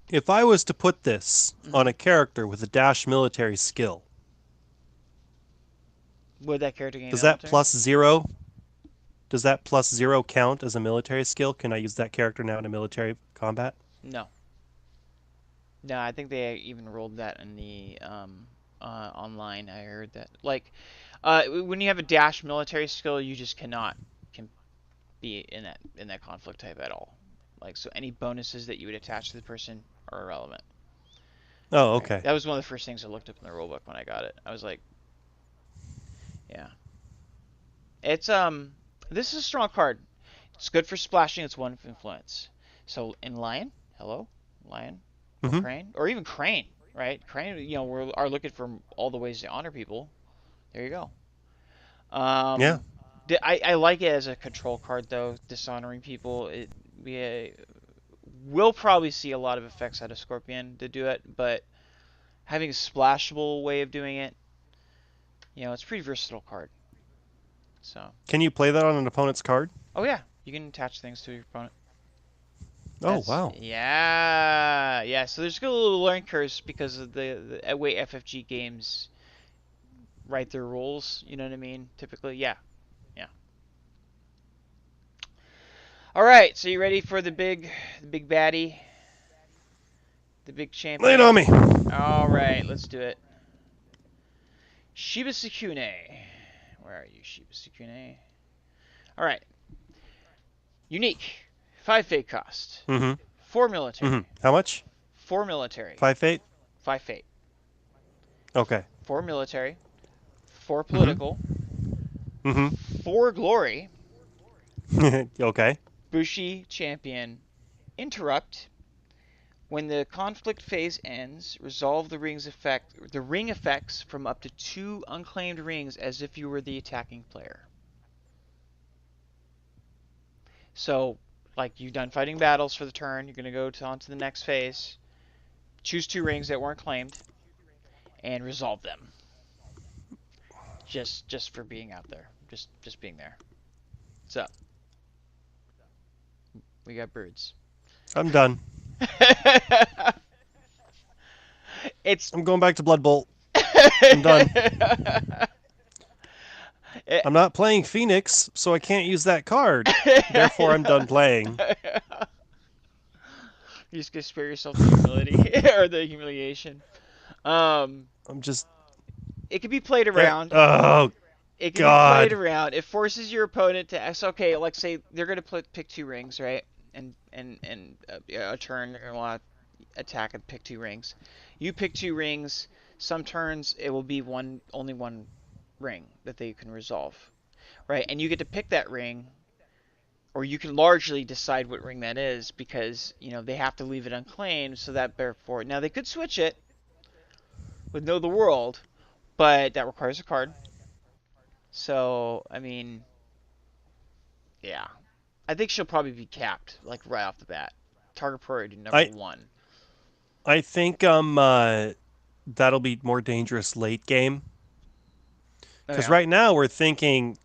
If I was to put this on Hmm. a character with a dash military skill, Would that character gain does that military? +0 does that +0 count as a military skill? Can I use that character now in a military combat? No. No, I think they even rolled that in the online. I heard that. Like, when you have a dash military skill, you just cannot can be in that conflict type at all. Like, so any bonuses that you would attach to the person are irrelevant. Oh, Right. okay. That was one of the first things I looked up in the rulebook when I got it. I was like, yeah. It's this is a strong card. It's good for splashing. It's one influence. So in Lion, hello, Lion, or Hmm. Crane, or even Crane, right? Crane, we are looking for all the ways to honor people. There you go. Yeah. Um, I like it as a control card though. Dishonoring people. We will probably see a lot of effects out of Scorpion to do it, but having a splashable way of doing it, it's a pretty versatile card. So, Can you play that on an opponent's card? oh yeah, you can attach things to your opponent. Oh, wow. Yeah. So there's a little learning curve because of the way FFG games write their rules. You know what I mean? Typically, yeah. All right, so you ready for the big baddie, the big Lay it on champion? me. All right, let's do it. Shiba Sukune. Where are you, Shiba Sukune? All right. Unique. 5 fate cost. Mm-hmm. 4 Mm-hmm. military. How much? 4 military. 5 fate? 5 fate. Okay. 4 military. 4 Mm-hmm. political. Mm-hmm. 4 glory. Okay. Bushi champion. Interrupt. When the conflict phase ends, resolve the ring effects from up to 2 unclaimed rings as if you were the attacking player. So, like you've done fighting battles for the turn, you're going to go on to the next phase, choose 2 rings that weren't claimed, and resolve them. Just for being out there, just being there. What's up? We got birds. I'm done. It's I'm going back to Blood Bolt. I'm done. I'm not playing Phoenix, so I can't use that card. Therefore, I'm done playing. You just gonna spare yourself the humility or the humiliation. Um, I'm just. it can be played around. Oh, It can be played God. around. It forces your opponent to. It's okay. Like say they're gonna pick 2 rings, right? And a turn or attack and pick 2 rings. You pick 2 rings. Some turns it will be only one ring that they can resolve, right? And you get to pick that ring, or you can largely decide what ring that is because they have to leave it unclaimed, so that therefore now they could switch it with Know the World, but that requires a card. So I mean, yeah, I think she'll probably be capped like right off the bat. Target priority number I 1. I think that'll be more dangerous late game. Oh Because yeah. right now we're thinking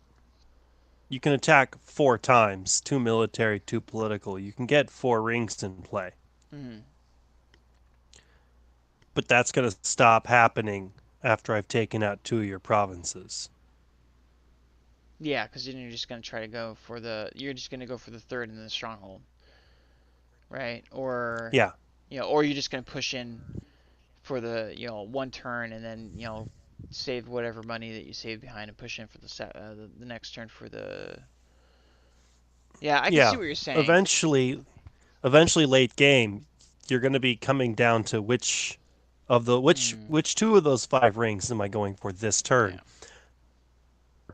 you can attack 4 times, 2 military, 2 political. You can get 4 rings in play. Mm-hmm. But that's going to stop happening after I've taken out 2 of your provinces. Yeah, because then you're just gonna try to go for the. You're just gonna go for the third in the stronghold, right? Yeah. Or you're just gonna push in for the 1 turn and then save whatever money that you save behind and push in for the next turn for the. Yeah, I can see Yeah. what you're saying. Eventually late game, you're going to be coming down to Mm, which 2 of those 5 rings am I going for this yeah. turn?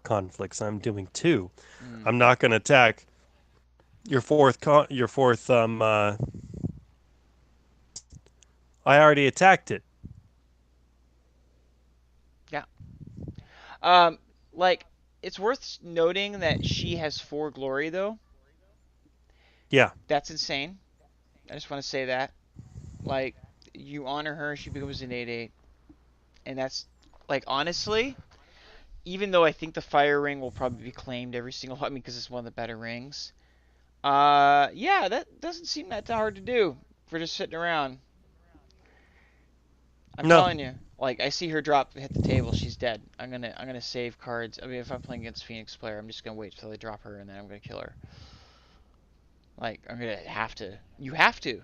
Conflicts. I'm doing 2. Mm, I'm not going to attack your fourth I already attacked it. yeah. Um, like it's worth noting that she has 4 glory though. Yeah. That's insane. I just want to say that. Like you honor her, she becomes an 8/8, and that's like honestly, even though I think the fire ring will probably be claimed every single. I mean, because it's one of the better rings. Yeah, that doesn't seem that hard to do for just sitting around. I'm No. telling you. Like I see her hit the table, she's dead. I'm gonna save cards. I mean, if I'm playing against Phoenix player, I'm just gonna wait till they drop her and then I'm gonna kill her. Like I'm gonna have to. You have to.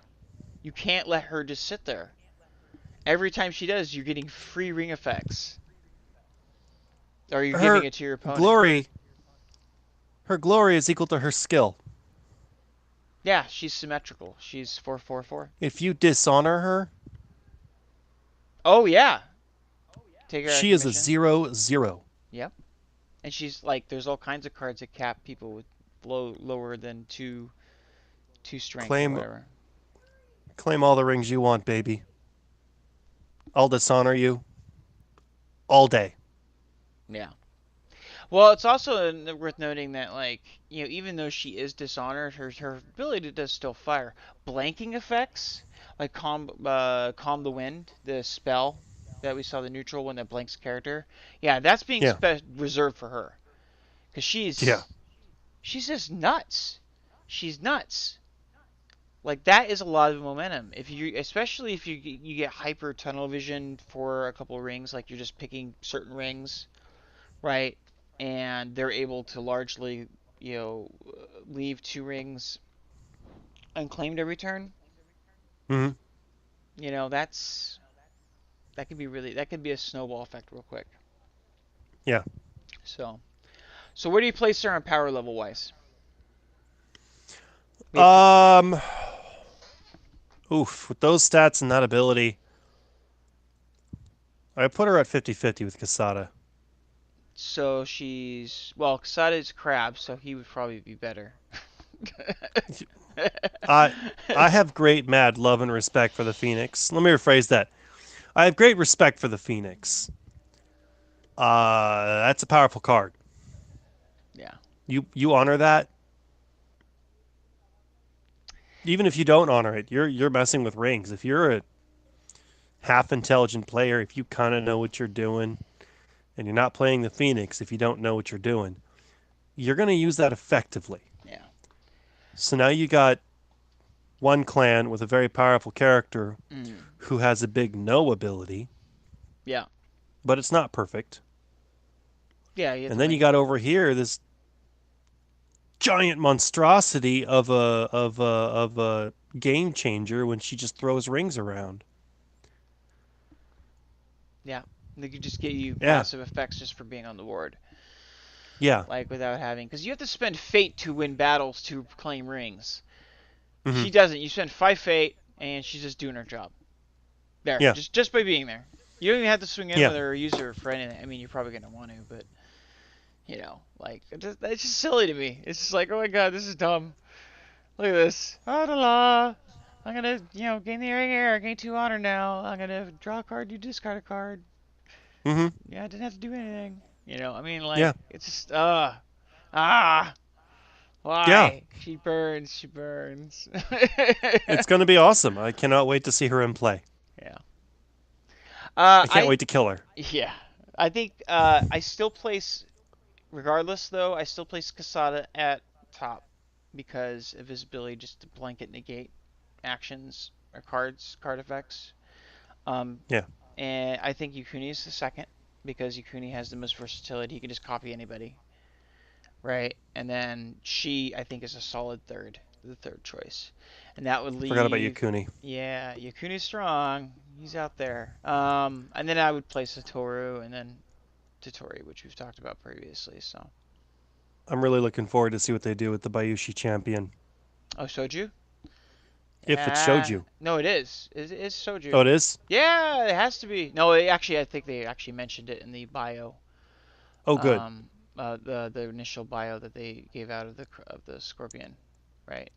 You can't let her just sit there. Every time she does, you're getting free ring effects, or you're giving Her it to your opponent. glory her glory is equal to her skill. Yeah, she's symmetrical. She's 4/4/4. If you dishonor her, Oh yeah, take her out of she is a commission. 0/0. Yep. And she's like, there's all kinds of cards that cap people with lower than two strength or Claim whatever. claim all the rings you want, baby. I'll dishonor you all day. Yeah. Well, it's also worth noting that, like, even though she is dishonored, her ability does still fire. Blanking effects, like calm the wind, the spell that we saw, the neutral one that blanks character. Yeah, that's being Yeah, reserved for her because yeah. she's just nuts. She's nuts. Like that is a lot of momentum. If you, especially if you get hyper tunnel vision for a couple of rings, like you're just picking certain rings, right? And they're able to largely, leave two rings unclaimed every turn. Hmm. That's that could be a snowball effect real quick. Yeah. So, so where do you place her on power level wise? We have Um. Oof. With those stats and that ability, I put her at 50-50 with Casada. so she's well, Kasada's crab, so he would probably be better. I I have great mad love and respect for the Phoenix. Let me rephrase that. I have great respect for the Phoenix. That's a powerful card. Yeah. You honor that, even if you don't honor it. You're messing with rings. If you're a half intelligent player, if you kind of know what you're doing, and you're not playing the Phoenix, if you don't know what you're doing, you're going to use that effectively. Yeah. So now you got one clan with a very powerful character Mm. who has a big no ability, Yeah. but it's not perfect. Yeah. You have And to then you link. got over here this giant monstrosity of a game changer when she just throws rings around. Yeah. They could just get you Yeah, passive effects just for being on the board, yeah, like without having, because you have to spend fate to win battles to claim rings. hmm, She doesn't. You spend 5 fate, and she's just doing her job. There, yeah, just by being there. You don't even have to swing in yeah. with her or use her for anything. I mean, you're probably gonna want to, but like it's just silly to me. It's just like, oh my god, this is dumb. Look at this. Ah, la la. I'm gonna, gain the ring here. Gain 2 honor now. I'm gonna draw a card. You discard a card. Hmm. Yeah, I didn't have to do anything. I mean, Yeah, like, it's just, ah, yeah. why? She burns. She burns. It's going to be awesome. I cannot wait to see her in play. Yeah. I can't I wait to kill her. Yeah. I think I still place, regardless though, I still place Casada at top because of his ability just to blanket negate actions or card effects. Um, Yeah, and I think Yukuni is the second because Yukuni has the most versatility. He can just copy anybody, right? And then she, I think, is a solid third, the third choice, and that would forgot about leave. Yakuni. Yeah, Yakuni's strong. He's out there. And then I would place Satoru and then Totori, which we've talked about previously. So, I'm really looking forward to see what they do with the Bayushi champion. oh, Soju. If it showed Yeah, you. no, it is. It's Oh, Soju. it is? Yeah, it has to be. No, actually, I think they actually mentioned it in the bio. Oh, good. Um, the initial bio that they gave out of the Scorpion, right?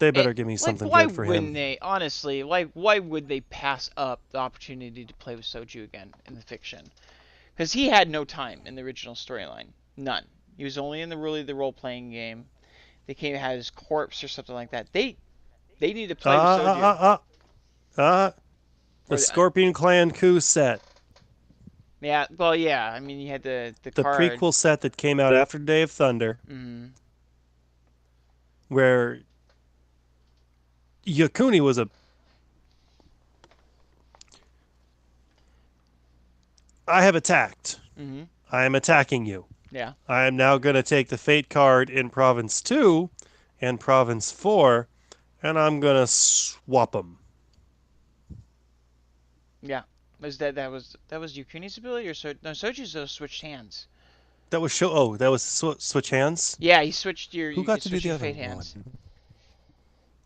They It, better give me like, something why good for wouldn't him. they? Honestly, like, why would they pass up the opportunity to play with Soju again in the fiction? Because he had no time in the original storyline, none. He was only in the role playing game. They came had his corpse or something like that. They need to play with Ah, Soju. ah, ah, ah. The Or Scorpion Clan coup set. yeah, well, yeah. I mean, you had the The card. prequel set that came out after Day of Thunder, Mm, where Yakuni was a. I have attacked. mm-hmm. I am attacking you. Yeah, I am now going to take the Fate card in Province 2 and Province 4, and I'm going to swap them. yeah. Was that Yukuni's ability or no? Soju's switched hands. That was show. Oh, that was switch hands. Yeah, he switched your Who you got could to do switch the your other fate one? hands.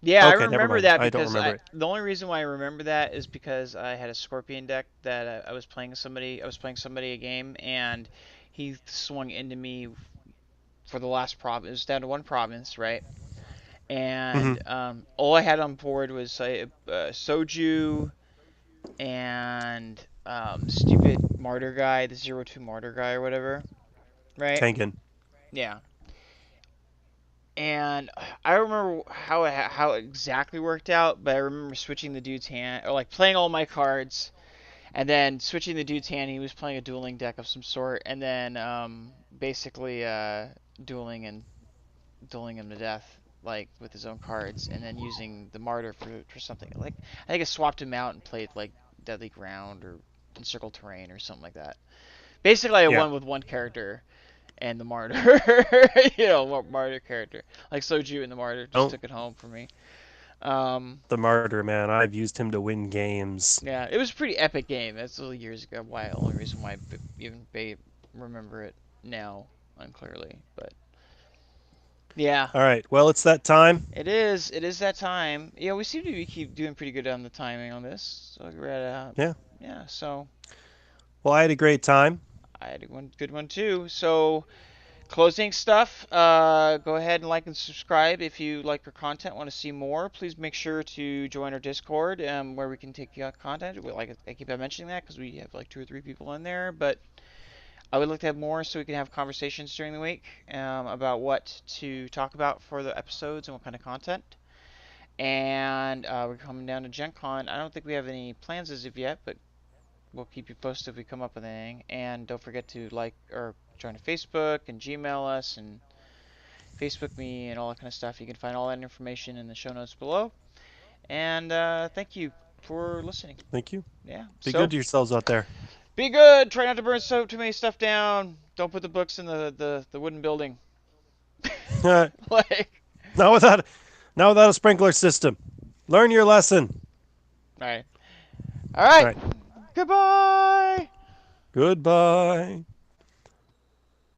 Yeah, I Okay, never remember mind. that I don't because remember I it. the only reason why I remember that is because I had a Scorpion deck that I was playing somebody. I was playing somebody a game and he swung into me for the last province. It was down to one province, right? Hmm. And all I had on board was Soju and stupid martyr guy, the 02 martyr guy or whatever. right? Tengen. Yeah. And I don't remember how it exactly worked out, but I remember switching the dude's hand, or like playing all my cards, and then switching the dude's hand. He was playing a dueling deck of some sort, and then basically dueling and dueling him to death, like with his own cards, and then using the martyr for something. Like I think I swapped him out and played like Deadly Ground or Encircle Terrain or something like that. Basically, I Yeah. won with one character and the martyr. Martyr character. Like Soju and the martyr just Don't took it home for me. Um, the martyr, man. I've used him to win games. yeah, it was a pretty epic game. That's years ago. Why? Only reason why I even remember it now unclearly. But yeah, All right. Well, it's that time. it is. It is that time. Yeah, we seem to be keep doing pretty good on the timing on this. So we're at Yeah. yeah. So Well, I had a great time. I had one good one too. So closing stuff. Go ahead and like and subscribe if you like our content. Want to see more? Please make sure to join our Discord, where we can take content. Like I keep on mentioning that because we have like 2 or 3 people in there, but I would like to have more so we can have conversations during the week about what to talk about for the episodes and what kind of content. And we're coming down to Gen Con. I don't think we have any plans as of yet, but we'll keep you posted if we come up with anything. And don't forget to like or join Facebook and Gmail us and Facebook me and all that kind of stuff. You can find all that information in the show notes below. And thank you for listening. Thank you. Yeah. Be good So to yourselves out there. be good. Try not to burn so too many stuff down. Don't put the books in the wooden building. not Like. without not without a sprinkler system. Learn your lesson. All right. All All right. right. Goodbye. Goodbye.